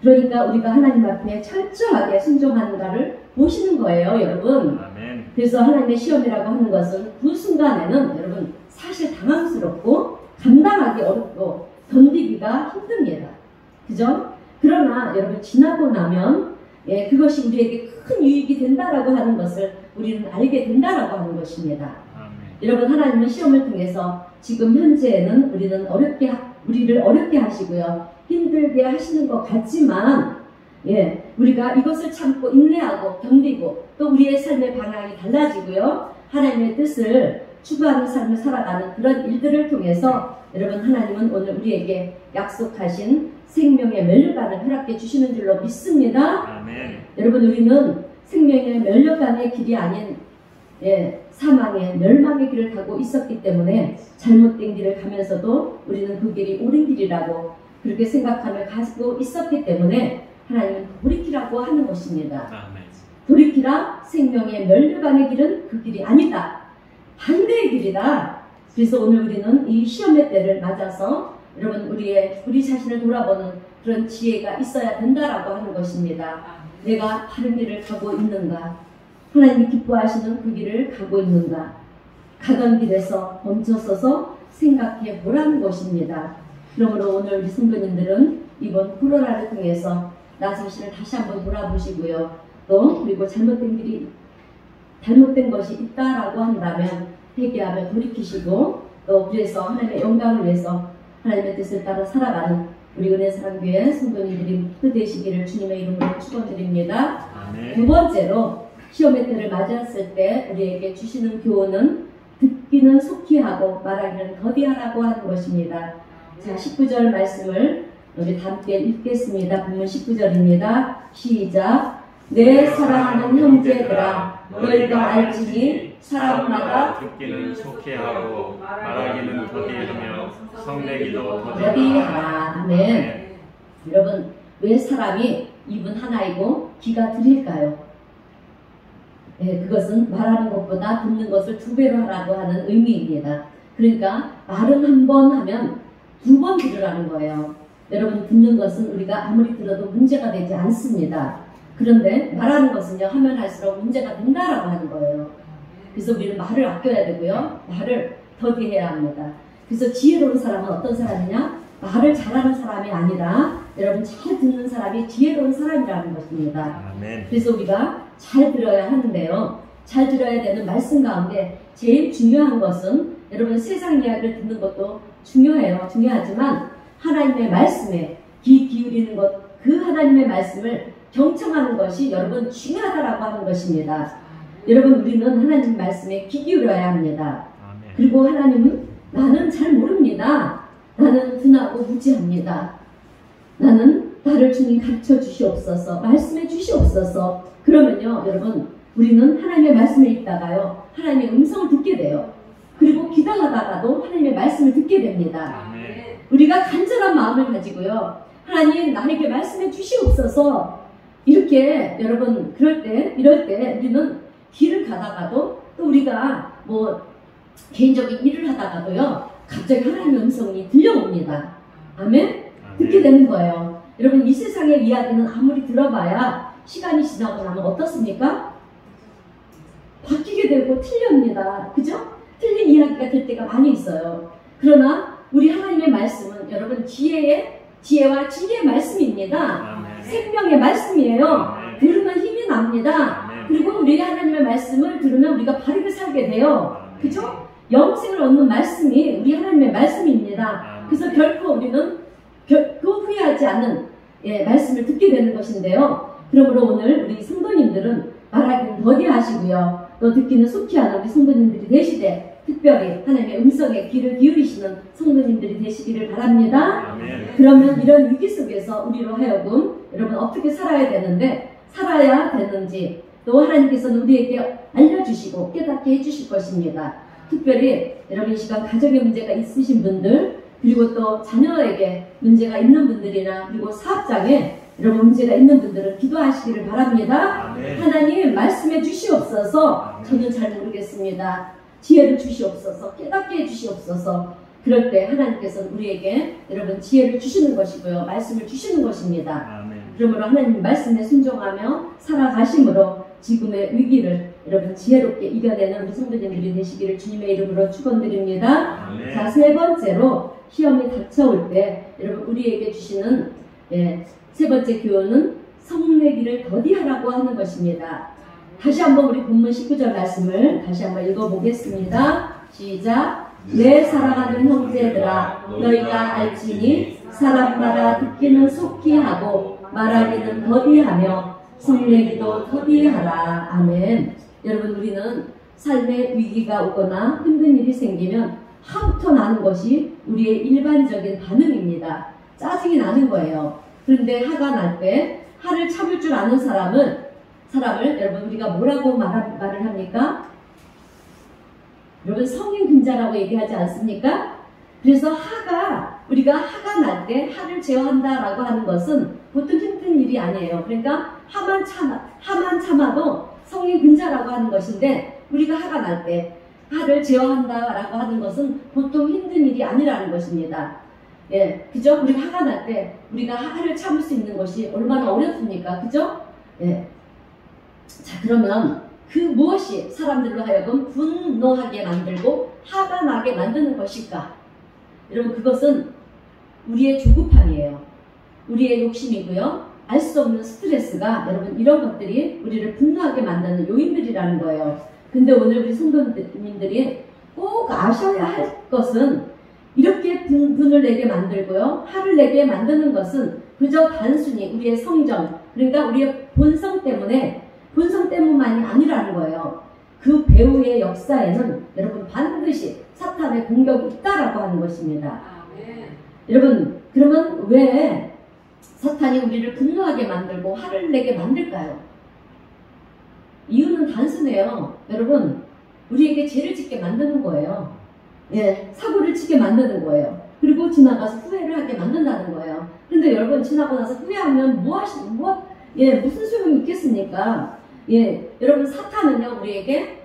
그러니까 우리가 하나님 앞에 철저하게 순종하는가를 보시는 거예요 여러분. 그래서 하나님의 시험이라고 하는 것은 그 순간에는 여러분 사실 당황스럽고 감당하기 어렵고 견디기가 힘듭니다. 그죠? 그러나 여러분 지나고 나면 그것이 우리에게 큰 유익이 된다라고 하는 것을 우리는 알게 된다라고 하는 것입니다. 여러분 하나님은 시험을 통해서 지금 현재에는 우리를 어렵게 하시고요. 힘들게 하시는 것 같지만 우리가 이것을 참고 인내하고 견디고 또 우리의 삶의 방향이 달라지고요. 하나님의 뜻을 추구하는 삶을 살아가는 그런 일들을 통해서 여러분 하나님은 오늘 우리에게 약속하신 생명의 면류관을 허락해 주시는 줄로 믿습니다. 아멘. 여러분 우리는 생명의 면류관의 길이 아닌 사망의 멸망의 길을 가고 있었기 때문에 잘못된 길을 가면서도 우리는 그 길이 옳은 길이라고 그렇게 생각하며 가고 있었기 때문에 하나님은 돌이키라고 하는 것입니다. 아멘. 돌이키라 생명의 면류관의 길은 그 길이 아니다. 반대의 길이다. 그래서 오늘 우리는 이 시험의 때를 맞아서 여러분 우리 자신을 돌아보는 그런 지혜가 있어야 된다라고 하는 것입니다. 내가 바른 길을 가고 있는가? 하나님이 기뻐하시는 그 길을 가고 있는가? 가던 길에서 멈춰서서 생각해 보라는 것입니다. 그러므로 오늘 우리 성도님들은 이번 코로나를 통해서 나 자신을 다시 한번 돌아보시고요. 또 그리고 잘못된 것이 있다라고 한다면 회개하며 돌이키시고 또 그래서 하나님의 영광을 위해서 하나님의 뜻을 따라 살아가는 우리 은혜사랑교회 성도님들이 모두 되시기를 주님의 이름으로 축원드립니다. 두 번째로 시험의 때를 맞이했을 때 우리에게 주시는 교훈은 듣기는 속히 하고 말하기는 더디하라고 하는 것입니다. 자, 19절 말씀을 우리 함께 읽겠습니다. 본문 19절입니다. 시작. 내 사랑하는 형제들아 너희가 알지니 사람마다 듣기는 속히 하고 말하기는 더디하며 성내기도 더디하라. 아멘. 여러분, 왜 사람이 입은 하나이고 귀가 들릴까요? 네, 그것은 말하는 것보다 듣는 것을 2배로 하라고 하는 의미입니다. 그러니까 말은 한 번 하면 2번 들으라는 거예요. 여러분, 듣는 것은 우리가 아무리 들어도 문제가 되지 않습니다. 그런데 말하는 것은요, 하면 할수록 문제가 된다라고 하는 거예요. 그래서 우리는 말을 아껴야 되고요, 말을 더디해야 합니다. 그래서 지혜로운 사람은 어떤 사람이냐? 말을 잘하는 사람이 아니라 여러분 잘 듣는 사람이 지혜로운 사람이라는 것입니다. 아멘. 그래서 우리가 잘 들어야 하는데요, 잘 들어야 되는 말씀 가운데 제일 중요한 것은 여러분 세상 이야기를 듣는 것도 중요해요. 중요하지만 하나님의 말씀에 귀 기울이는 것, 그 하나님의 말씀을 경청하는 것이 여러분 중요하다라고 하는 것입니다. 여러분, 우리는 하나님 말씀에 귀 기울여야 합니다. 아멘. 그리고 하나님은 나는 잘 모릅니다. 나는 둔하고 무지합니다. 나를 주님 가르쳐 주시옵소서, 말씀해 주시옵소서. 그러면요, 여러분, 우리는 하나님의 말씀을 읽다가요, 하나님의 음성을 듣게 돼요. 그리고 기도하다가도 하나님의 말씀을 듣게 됩니다. 아멘. 우리가 간절한 마음을 가지고요, 하나님 나에게 말씀해 주시옵소서. 이렇게 여러분 이럴 때 우리는 길을 가다가도 또 우리가 뭐 개인적인 일을 하다가도요, 갑자기 하나님의 음성이 들려옵니다. 아멘? 듣게 되는 거예요. 여러분, 이 세상의 이야기는 아무리 들어봐야 시간이 지나고 나면 어떻습니까? 바뀌게 되고 틀립니다. 그죠? 틀린 이야기가 될 때가 많이 있어요. 그러나 우리 하나님의 말씀은 여러분 지혜와 진리의 말씀입니다. 아멘. 생명의 말씀이에요. 아멘. 들으면 힘이 납니다. 아멘. 그리고 우리 하나님의 말씀을 들으면 우리가 바르게 살게 돼요. 아멘. 그죠? 영생을 얻는 말씀이 우리 하나님의 말씀입니다. 아멘. 그래서 결코 우리는 결코 후회하지 않는 말씀을 듣게 되는 것인데요. 그러므로 오늘 우리 성도님들은 말하기는 더디하시고요, 또 듣기는 속히 하는 우리 성도님들이 되시되 특별히 하나님의 음성에 귀를 기울이시는 성도님들이 되시기를 바랍니다. 아멘. 그러면 이런 위기 속에서 우리로 하여금 여러분 어떻게 살아야 되는지 또 하나님께서는 우리에게 알려주시고 깨닫게 해주실 것입니다. 특별히 여러분 이 시간 가정에 문제가 있으신 분들, 그리고 또 자녀에게 문제가 있는 분들이나 그리고 사업장에 여러분 문제가 있는 분들은 기도하시기를 바랍니다. 아멘. 하나님 말씀해 주시옵소서. 저는 잘 모르겠습니다. 지혜를 주시옵소서. 깨닫게 해주시옵소서. 그럴 때 하나님께서는 우리에게 여러분 지혜를 주시는 것이고요, 말씀을 주시는 것입니다. 아멘. 그러므로 하나님 말씀에 순종하며 살아가심으로 지금의 위기를 여러분 지혜롭게 이겨내는 우리 성도님들이 되시기를 주님의 이름으로 축원드립니다. 아멘. 자, 세 번째로 시험이 닥쳐올 때 여러분 우리에게 주시는 세 번째 교훈은 성내기를 더디하라고 하는 것입니다. 다시 한번 우리 본문 19절 말씀을 다시 한번 읽어보겠습니다. 시작. 내 사랑하는 형제들아 너희가 알지니 사람마다 듣기는 속히 하고 말하기는 더디하며 성내기도 더디하라. 아멘. 여러분, 우리는 삶의 위기가 오거나 힘든 일이 생기면 화부터 나는 것이 우리의 일반적인 반응입니다. 짜증이 나는 거예요. 그런데 화가 날 때 화를 참을 줄 아는 사람을 여러분 우리가 뭐라고 말을 합니까? 여러분 성인 근자라고 얘기하지 않습니까? 그래서 우리가 화가 날 때 화를 제어한다라고 하는 것은 보통 힘든 일이 아니에요. 그러니까 화만 참아도 성인 근자라고 하는 것인데, 우리가 화가 날 때 화를 제어한다라고 하는 것은 보통 힘든 일이 아니라는 것입니다. 예, 그죠? 우리가 화가 날 때 우리가 화를 참을 수 있는 것이 얼마나 어렵습니까? 그죠? 예. 자, 그러면 그 무엇이 사람들로 하여금 분노하게 만들고 화가 나게 만드는 것일까? 여러분, 그것은 우리의 조급함이에요. 우리의 욕심이고요. 알 수 없는 스트레스가 여러분 이런 것들이 우리를 분노하게 만드는 요인들이라는 거예요. 근데 오늘 우리 성도님들이 꼭 아셔야 할 것은 이렇게 분을 내게 만들고요. 화를 내게 만드는 것은 그저 단순히 우리의 성정, 그러니까 우리의 본성 때문만이 아니라는 거예요. 그 배후의 역사에는 여러분 반드시 사탄의 공격이 있다라고 하는 것입니다. 여러분 그러면 왜 사탄이 우리를 분노하게 만들고 화를 내게 만들까요? 이유는 단순해요. 여러분 우리에게 죄를 짓게 만드는 거예요. 예, 사고를 치게 만드는 거예요. 그리고 지나가서 후회를 하게 만든다는 거예요. 근데 여러분 지나고 나서 후회하면 무슨 소용이 있겠습니까? 예, 여러분 사탄은요 우리에게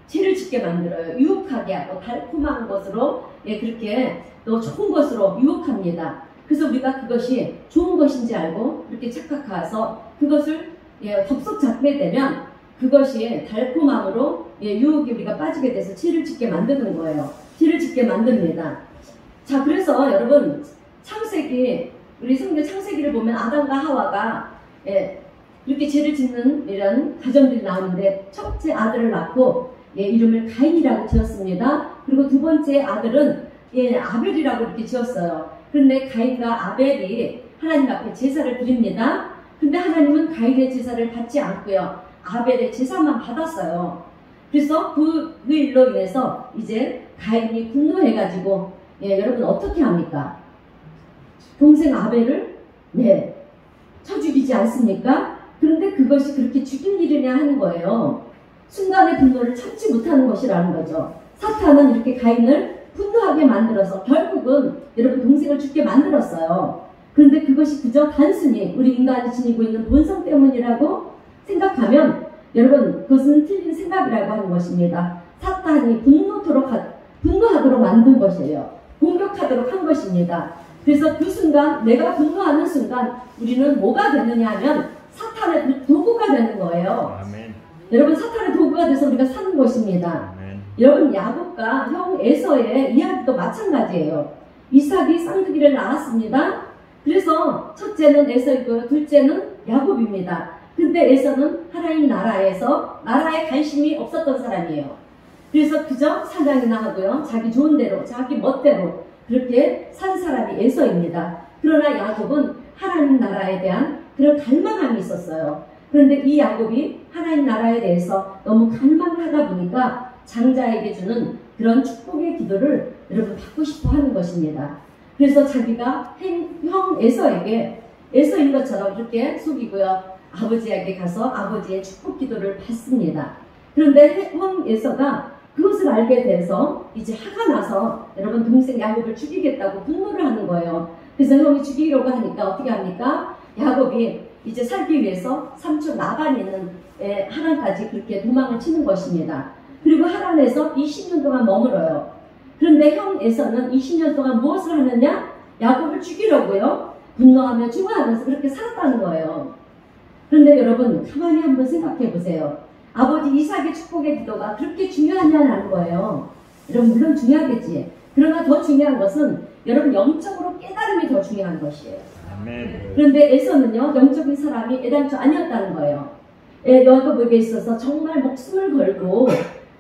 죄를 짓게 만들어요. 유혹하게 하고 달콤한 것으로 그렇게 또 좋은 것으로 유혹합니다. 그래서 우리가 그것이 좋은 것인지 알고 이렇게 착각해서 그것을 덥석 잡게 되면 그것이 달콤함으로 유혹에 우리가 빠지게 돼서 죄를 짓게 만드는 거예요. 죄를 짓게 만듭니다. 자, 그래서 여러분 우리 성경 창세기를 보면 아담과 하와가 이렇게 죄를 짓는 이런 가정들이 나오는데 첫째 아들을 낳고 이름을 가인이라고 지었습니다. 그리고 두 번째 아들은 아벨이라고 이렇게 지었어요. 그런데 가인과 아벨이 하나님 앞에 제사를 드립니다. 근데 하나님은 가인의 제사를 받지 않고요. 아벨의 제사만 받았어요. 그래서 그 일로 인해서 이제 가인이 분노해가지고 여러분 어떻게 합니까? 동생 아벨을 쳐 죽이지 않습니까? 그런데 그것이 그렇게 죽인 일이냐 하는 거예요. 순간의 분노를 참지 못하는 것이라는 거죠. 사탄은 이렇게 가인을 분노하게 만들어서 결국은 여러분 동생을 죽게 만들었어요. 그런데 그것이 그저 단순히 우리 인간이 지니고 있는 본성 때문이라고 생각하면 여러분 그것은 틀린 생각이라고 하는 것입니다. 사탄이 분노하도록 만든 것이에요. 공격하도록 한 것입니다. 그래서 그 순간 내가 분노하는 순간 우리는 뭐가 되느냐 하면 사탄의 도구가 되는 거예요. 아멘. 여러분 사탄의 도구가 돼서 우리가 사는 것입니다. 아멘. 여러분 야곱과 형 에서의 이야기도 마찬가지예요. 이삭이 쌍둥이를 낳았습니다. 그래서 첫째는 에서이고요. 둘째는 야곱입니다. 근데 에서는 하나님 나라에 관심이 없었던 사람이에요. 그래서 그저 사냥이나 하고요. 자기 좋은 대로 자기 멋대로 그렇게 산 사람이 에서입니다. 그러나 야곱은 하나님 나라에 대한 그런 갈망함이 있었어요. 그런데 이 야곱이 하나님 나라에 대해서 너무 갈망을 하다 보니까 장자에게 주는 그런 축복의 기도를 여러분 받고 싶어 하는 것입니다. 그래서 자기가 형 에서인 것처럼 이렇게 속이고요. 아버지에게 가서 아버지의 축복 기도를 받습니다. 그런데 형 에서가 그것을 알게 돼서 이제 화가 나서 여러분 동생 야곱을 죽이겠다고 분노를 하는 거예요. 그래서 형이 죽이려고 하니까 어떻게 합니까? 야곱이 이제 살기 위해서 삼촌 라반이 있는 하란까지 그렇게 도망을 치는 것입니다. 그리고 하란에서 20년 동안 머물어요. 그런데 형 에서는 20년 동안 무엇을 하느냐? 야곱을 죽이려고요. 분노하며 중화하면서 그렇게 살았다는 거예요. 그런데 여러분 가만히 한번 생각해 보세요. 아버지 이삭의 축복의 기도가 그렇게 중요하냐는 거예요. 여러분 물론 중요하겠지. 그러나 더 중요한 것은 여러분 영적으로 깨달음이 더 중요한 것이에요. 아멘. 그런데 에서는요 영적인 사람이 애당초 아니었다는 거예요. 야곱에게 있어서 정말 목숨을 걸고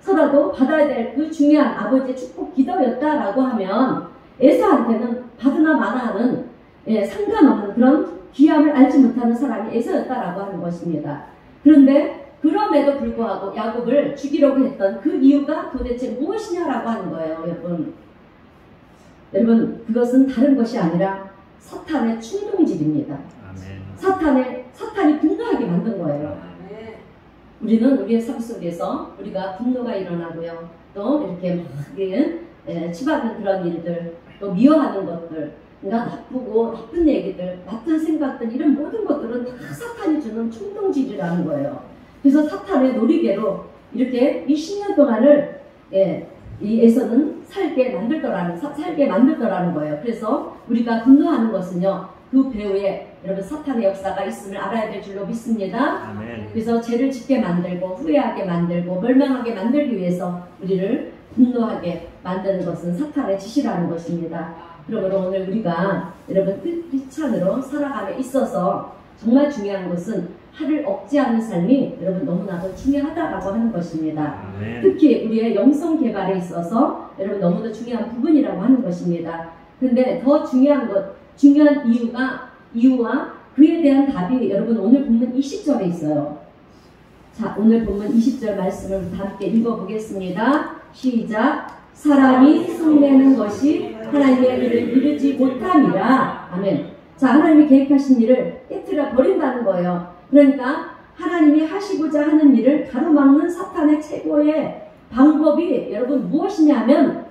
서라도 받아야 될 그 중요한 아버지의 축복 기도였다라고 하면 에서한테는 받으나 마나하는 상관없는 그런 귀함을 알지 못하는 사람이 에서였다라고 하는 것입니다. 그런데 그럼에도 불구하고 야곱을 죽이려고 했던 그 이유가 도대체 무엇이냐라고 하는 거예요. 여러분 그것은 다른 것이 아니라 사탄의 충동질입니다. 아멘. 사탄이 분노하게 만든 거예요. 우리는 우리의 삶 속에서 우리가 분노가 일어나고요. 또 이렇게 막 치받는 그런 일들, 또 미워하는 것들, 그러니까 나쁘고 나쁜 얘기들, 나쁜 생각들 이런 모든 것들은 다 사탄이 주는 충동질이라는 거예요. 그래서 사탄의 놀이개로 이렇게 이 10년 동안을 이 에서는 살게 만들 거라는 거예요. 그래서 우리가 분노하는 것은요, 그 배후에 여러분 사탄의 역사가 있음을 알아야 될 줄로 믿습니다. 아멘. 그래서 죄를 짓게 만들고 후회하게 만들고 멸망하게 만들기 위해서 우리를 분노하게 만드는 것은 사탄의 짓이라는 것입니다. 그러므로 오늘 우리가 여러분 크리스찬으로 살아감에 있어서 정말 중요한 것은 화를 억제하는 삶이 여러분 너무나도 중요하다라고 하는 것입니다. 아멘. 특히 우리의 영성 개발에 있어서 여러분 너무나 중요한 부분이라고 하는 것입니다. 근데 더 중요한 이유와 그에 대한 답이 여러분 오늘 본문 20절에 있어요. 자, 오늘 본문 20절 말씀을 함께 읽어보겠습니다. 시작. 사람이 성내는 것이 하나님의 일을 이루지 못함이라. 아멘. 자, 하나님이 계획하신 일을 깨트려 버린다는 거예요. 그러니까 하나님이 하시고자 하는 일을 가로막는 사탄의 최고의 방법이 여러분 무엇이냐면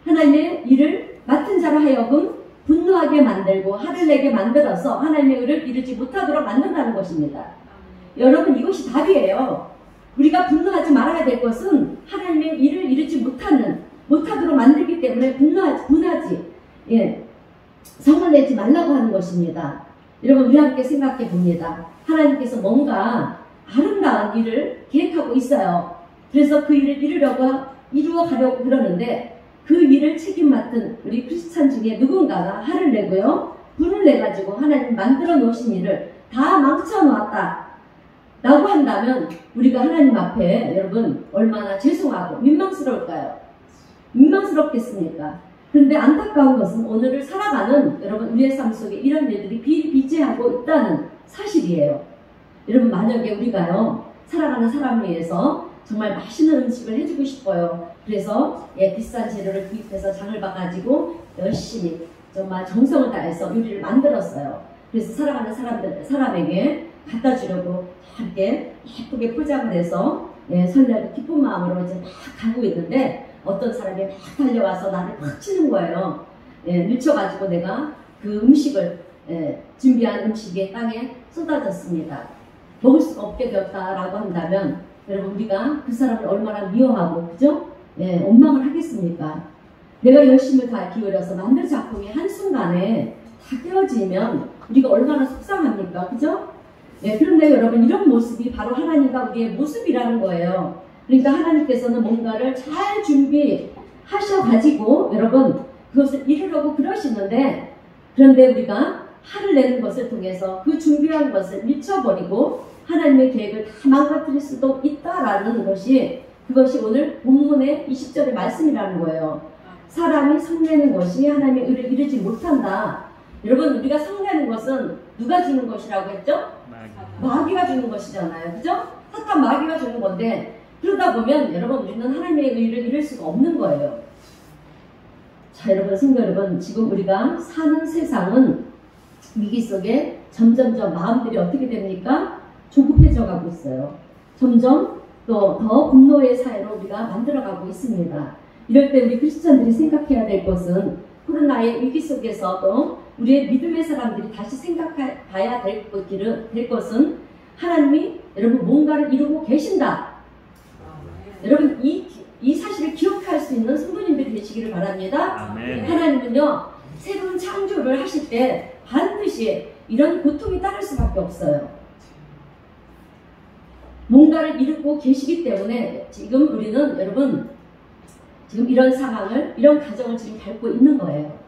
하나님의 일을 맡은 자로 하여금 분노하게 만들고 화를 내게 만들어서 하나님의 일을 이루지 못하도록 만든다는 것입니다. 여러분 이것이 답이에요. 우리가 분노하지 말아야 될 것은 하나님의 일을 이루지 못하도록 만들기 때문에 분하지 성을 내지 말라고 하는 것입니다. 여러분 우리 함께 생각해 봅니다. 하나님께서 뭔가 아름다운 일을 계획하고 있어요. 그래서 그 일을 이루어 가려고 그러는데 그 일을 책임 맡은 우리 크리스찬 중에 누군가가 화를 내고요. 분을 내가지고 하나님 만들어 놓으신 일을 다 망쳐 놓았다 라고 한다면 우리가 하나님 앞에 여러분 얼마나 죄송하고 민망스러울까요? 민망스럽겠습니까? 그런데 안타까운 것은 오늘을 살아가는 여러분 우리의 삶 속에 이런 일들이 비일비재하고 있다는 사실이에요. 여러분 만약에 우리가요 살아가는 사람을 위해서 정말 맛있는 음식을 해주고 싶어요. 그래서 비싼 재료를 구입해서 장을 봐가지고 열심히 정말 정성을 다해서 요리를 만들었어요. 그래서 살아가는 사람에게 갖다 주려고 이렇게 예쁘게 포장을 해서 설레고 기쁜 마음으로 이제 막 가고 있는데 어떤 사람이 막 달려와서 나를 팍 치는 거예요. 밀쳐가지고 내가 그 음식을 준비한 음식이 땅에 쏟아졌습니다. 먹을 수가 없게 되었다라고 한다면 여러분 우리가 그 사람을 얼마나 미워하고 그죠? 원망을 하겠습니까? 내가 열심을 다 기울여서 만든 작품이 한순간에 다 깨어지면 우리가 얼마나 속상합니까? 그죠? 그런데 여러분 이런 모습이 바로 하나님과 우리의 모습이라는 거예요. 그러니까 하나님께서는 뭔가를 잘 준비하셔가지고 여러분 그것을 이루려고 그러시는데 그런데 우리가 화를 내는 것을 통해서 그 준비한 것을 미쳐버리고 하나님의 계획을 다 망가뜨릴 수도 있다라는 것이 그것이 오늘 본문의 20절의 말씀이라는 거예요. 사람이 성내는 것이 하나님의 의를 이루지 못한다. 여러분 우리가 성내는 것은 누가 주는 것이라고 했죠? 마귀가 주는 것이잖아요. 그죠? 사탄 마귀가 주는 건데 그러다 보면 여러분 우리는 하나님의 의를 이룰 수가 없는 거예요. 자 여러분 성도 여러분 지금 우리가 사는 세상은 위기 속에 점점점 마음들이 어떻게 됩니까? 조급해져 가고 있어요. 점점 또 더 분노의 사회로 우리가 만들어가고 있습니다. 이럴 때 우리 크리스천들이 생각해야 될 것은 코로나의 위기 속에서도 우리의 믿음의 사람들이 다시 생각해야 될 것은 하나님이 여러분 뭔가를 이루고 계신다. 여러분 이 사실을 기억할 수 있는 성도님들이 되시기를 바랍니다. 아멘. 하나님은요 새로운 창조를 하실 때 반드시 이런 고통이 따를 수밖에 없어요. 뭔가를 이루고 계시기 때문에 지금 우리는 여러분 지금 이런 상황을 이런 가정을 지금 밟고 있는 거예요.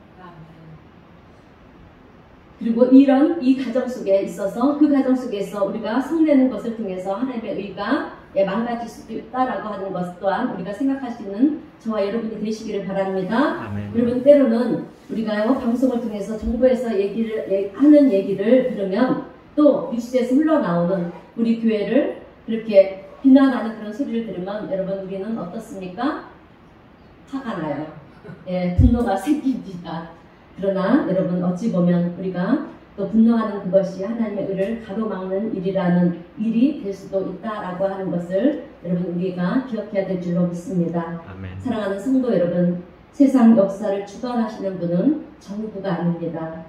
그리고 이 가정 속에 있어서 그 가정 속에서 우리가 성내는 것을 통해서 하나님의 의가 망가질 수도 있다라고 하는 것 또한 우리가 생각할 수 있는 저와 여러분이 되시기를 바랍니다. 아멘. 여러분 때로는 우리가 방송을 통해서 정부에서 하는 얘기를 들으면 또 뉴스에서 흘러나오는 우리 교회를 그렇게 비난하는 그런 소리를 들으면 여러분 우리는 어떻습니까? 화가 나요. 분노가 생깁니다. 그러나 여러분 어찌 보면 우리가 또 분노하는 그것이 하나님의 의를 가로막는 일이 될 수도 있다라고 하는 것을 여러분 우리가 기억해야 될 줄로 믿습니다. 아멘. 사랑하는 성도 여러분, 세상 역사를 주관하시는 분은 정부가 아닙니다.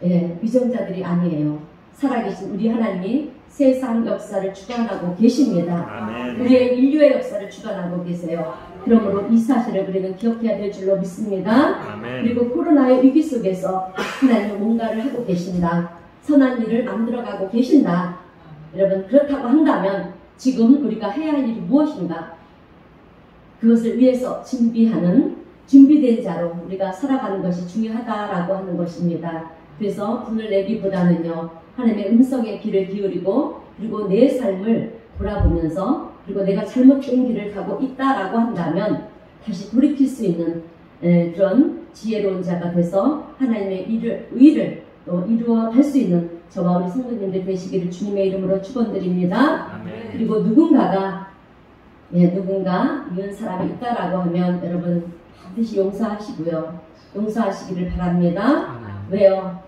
위정자들이 아니에요. 살아계신 우리 하나님이 세상 역사를 주관하고 계십니다. 아멘. 우리의 인류의 역사를 주관하고 계세요. 그러므로 이 사실을 우리는 기억해야 될 줄로 믿습니다. 아멘. 그리고 코로나의 위기 속에서 하나님은 뭔가를 하고 계신다. 선한 일을 만들어가고 계신다. 여러분 그렇다고 한다면 지금 우리가 해야 할 일이 무엇인가? 그것을 위해서 준비된 자로 우리가 살아가는 것이 중요하다라고 하는 것입니다. 그래서 분을 내기보다는요, 하나님의 음성에 귀를 기울이고, 그리고 내 삶을 돌아보면서, 그리고 내가 잘못된 길을 가고 있다라고 한다면 다시 돌이킬 수 있는 그런 지혜로운 자가 돼서 하나님의 의를 또 이루어 갈 수 있는 저와 우리 성도님들 되시기를 주님의 이름으로 축원드립니다. 아멘. 그리고 누군가 이런 사람이 있다라고 하면 여러분 반드시 용서하시고요. 용서하시기를 바랍니다. 왜요?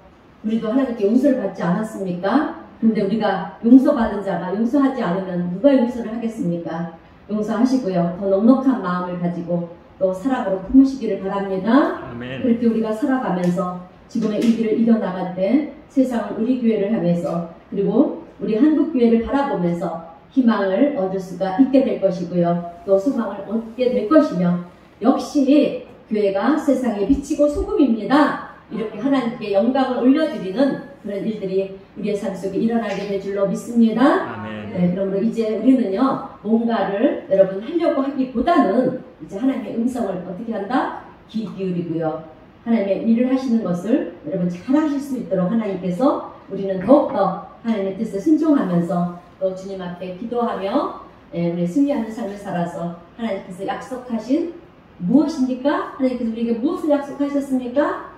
우리도 하나님께 용서를 받지 않았습니까? 근데 우리가 용서받은 자가 용서하지 않으면 누가 용서를 하겠습니까? 용서하시고요. 더 넉넉한 마음을 가지고 또 사랑으로 품으시기를 바랍니다. 아멘. 그렇게 우리가 살아가면서 지금의 이 길을 이겨나갈 때 세상은 우리 교회를 향해서 그리고 우리 한국교회를 바라보면서 희망을 얻을 수가 있게 될 것이고요. 또 소망을 얻게 될 것이며 역시 교회가 세상에 비치고 소금입니다. 이렇게 하나님께 영광을 올려드리는 그런 일들이 우리의 삶 속에 일어나게 될 줄로 믿습니다. 아멘. 네, 그러므로 이제 우리는요, 뭔가를 여러분 하려고 하기보다는 이제 하나님의 음성을 어떻게 한다? 귀 기울이고요. 하나님의 일을 하시는 것을 여러분 잘 하실 수 있도록 하나님께서 우리는 더욱더 하나님의 뜻에 순종하면서 또 주님 앞에 기도하며 우리 승리하는 삶을 살아서 하나님께서 약속하신 무엇입니까? 하나님께서 우리에게 무엇을 약속하셨습니까?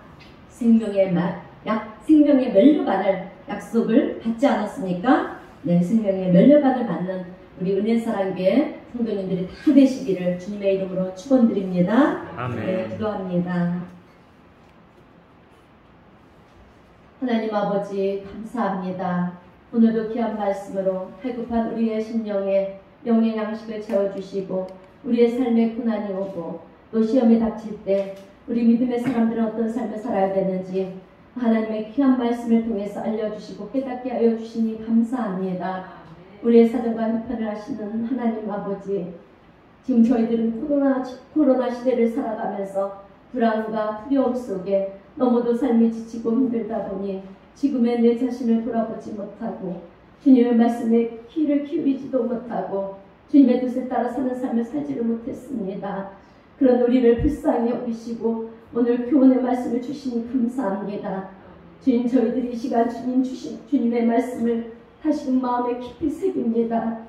생명의 면류관을 약속을 받지 않았습니까? 네, 생명의 면류관을 받는 우리 은혜사랑교회 성도님들이 다 되시기를 주님의 이름으로 축원드립니다. 아멘. 네, 기도합니다. 하나님 아버지 감사합니다. 오늘도 귀한 말씀으로 팔급한 우리의 심령에 영의 양식을 채워주시고 우리의 삶에 고난이 오고 또 시험이 닥칠 때 우리 믿음의 사람들은 어떤 삶을 살아야 되는지 하나님의 귀한 말씀을 통해서 알려주시고 깨닫게 하여 주시니 감사합니다. 우리의 사정과 형편을 하시는 하나님 아버지, 지금 저희들은 코로나 시대를 살아가면서 불안과 두려움 속에 너무도 삶이 지치고 힘들다 보니 지금의 내 자신을 돌아보지 못하고 주님의 말씀에 귀를 기울이지도 못하고 주님의 뜻에 따라 사는 삶을 살지를 못했습니다. 그런 우리를 불쌍히 여기시고 오늘 교훈의 말씀을 주시니 감사합니다. 주님, 저희들이 이 시간 주님 주신 주님의 말씀을 다시금 마음에 깊이 새깁니다.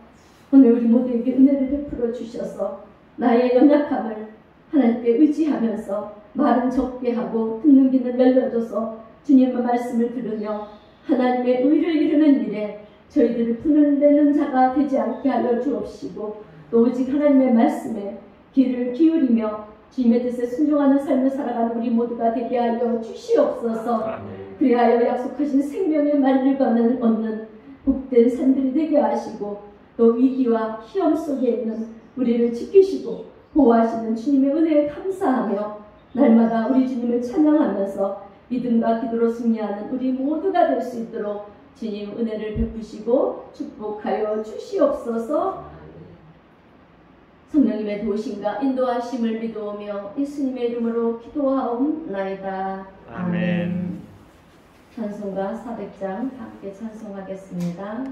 오늘 우리 모두에게 은혜를 베풀어 주셔서 나의 연약함을 하나님께 의지하면서 말은 적게 하고 듣는 귀는 열려줘서 주님의 말씀을 들으며 하나님의 의를 이루는 일에 저희들을 분을내는 자가 되지 않게 하여 주옵시고 또 오직 하나님의 말씀에 귀를 기울이며 주님의 뜻에 순종하는 삶을 살아가는 우리 모두가 되게 하여 주시옵소서. 그리하여 약속하신 생명의 말일관을 얻는 복된 삶들이 되게 하시고 또 위기와 시험 속에 있는 우리를 지키시고 보호하시는 주님의 은혜에 감사하며 날마다 우리 주님을 찬양하면서 믿음과 기도로 승리하는 우리 모두가 될 수 있도록 주님 은혜를 베푸시고 축복하여 주시옵소서. 성령님의 도우심과 인도하심을 믿어오며 예수님의 이름으로 기도하옵나이다. 아멘. 찬송가 400장 함께 찬송하겠습니다.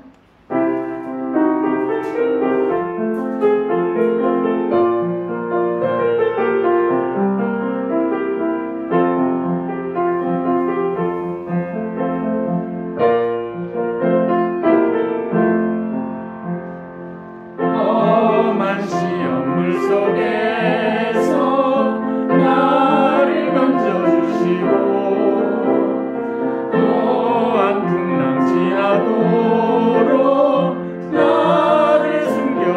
또한 풍랑치하도록 나를 숨겨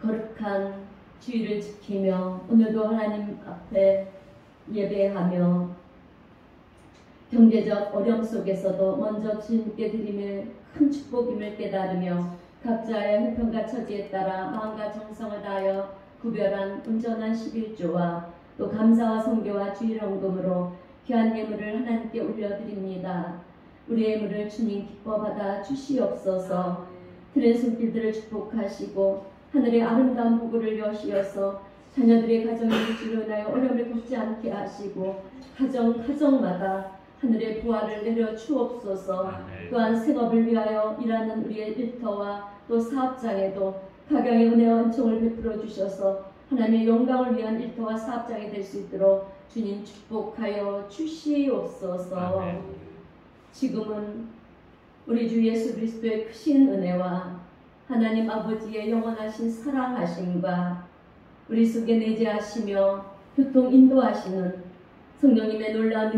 거룩한 주의를 지키며 오늘도 하나님 앞에 예배하며 경제적 어려움 속에서도 먼저 주님께 드림을 큰 축복임을 깨달으며 각자의 형편과 처지에 따라 마음과 정성을 다하여 구별한 온전한 11조와 또 감사와 선교와 주일 헌금으로 귀한 예물을 하나님께 올려드립니다. 우리의 예물을 주님 기뻐 받아 주시옵소서. 들의 손길들을 축복하시고 하늘의 아름다운 복을 여시어서 자녀들의 가정의 일주로 인하여 어려움을 겪지 않게 하시고 가정마다 하늘의 부활을 내려 주옵소서. 또한 생업을 위하여 일하는 우리의 일터와 또 사업장에도 각양의 은혜와 은총을 베풀어 주셔서 하나님의 영광을 위한 일터와 사업장이 될 수 있도록 주님 축복하여 주시옵소서. 지금은 우리 주 예수 그리스도의 크신 은혜와 하나님 아버지의 영원하신 사랑하심과 우리 속에 내재하시며 교통 인도하시는 성령님의 놀라운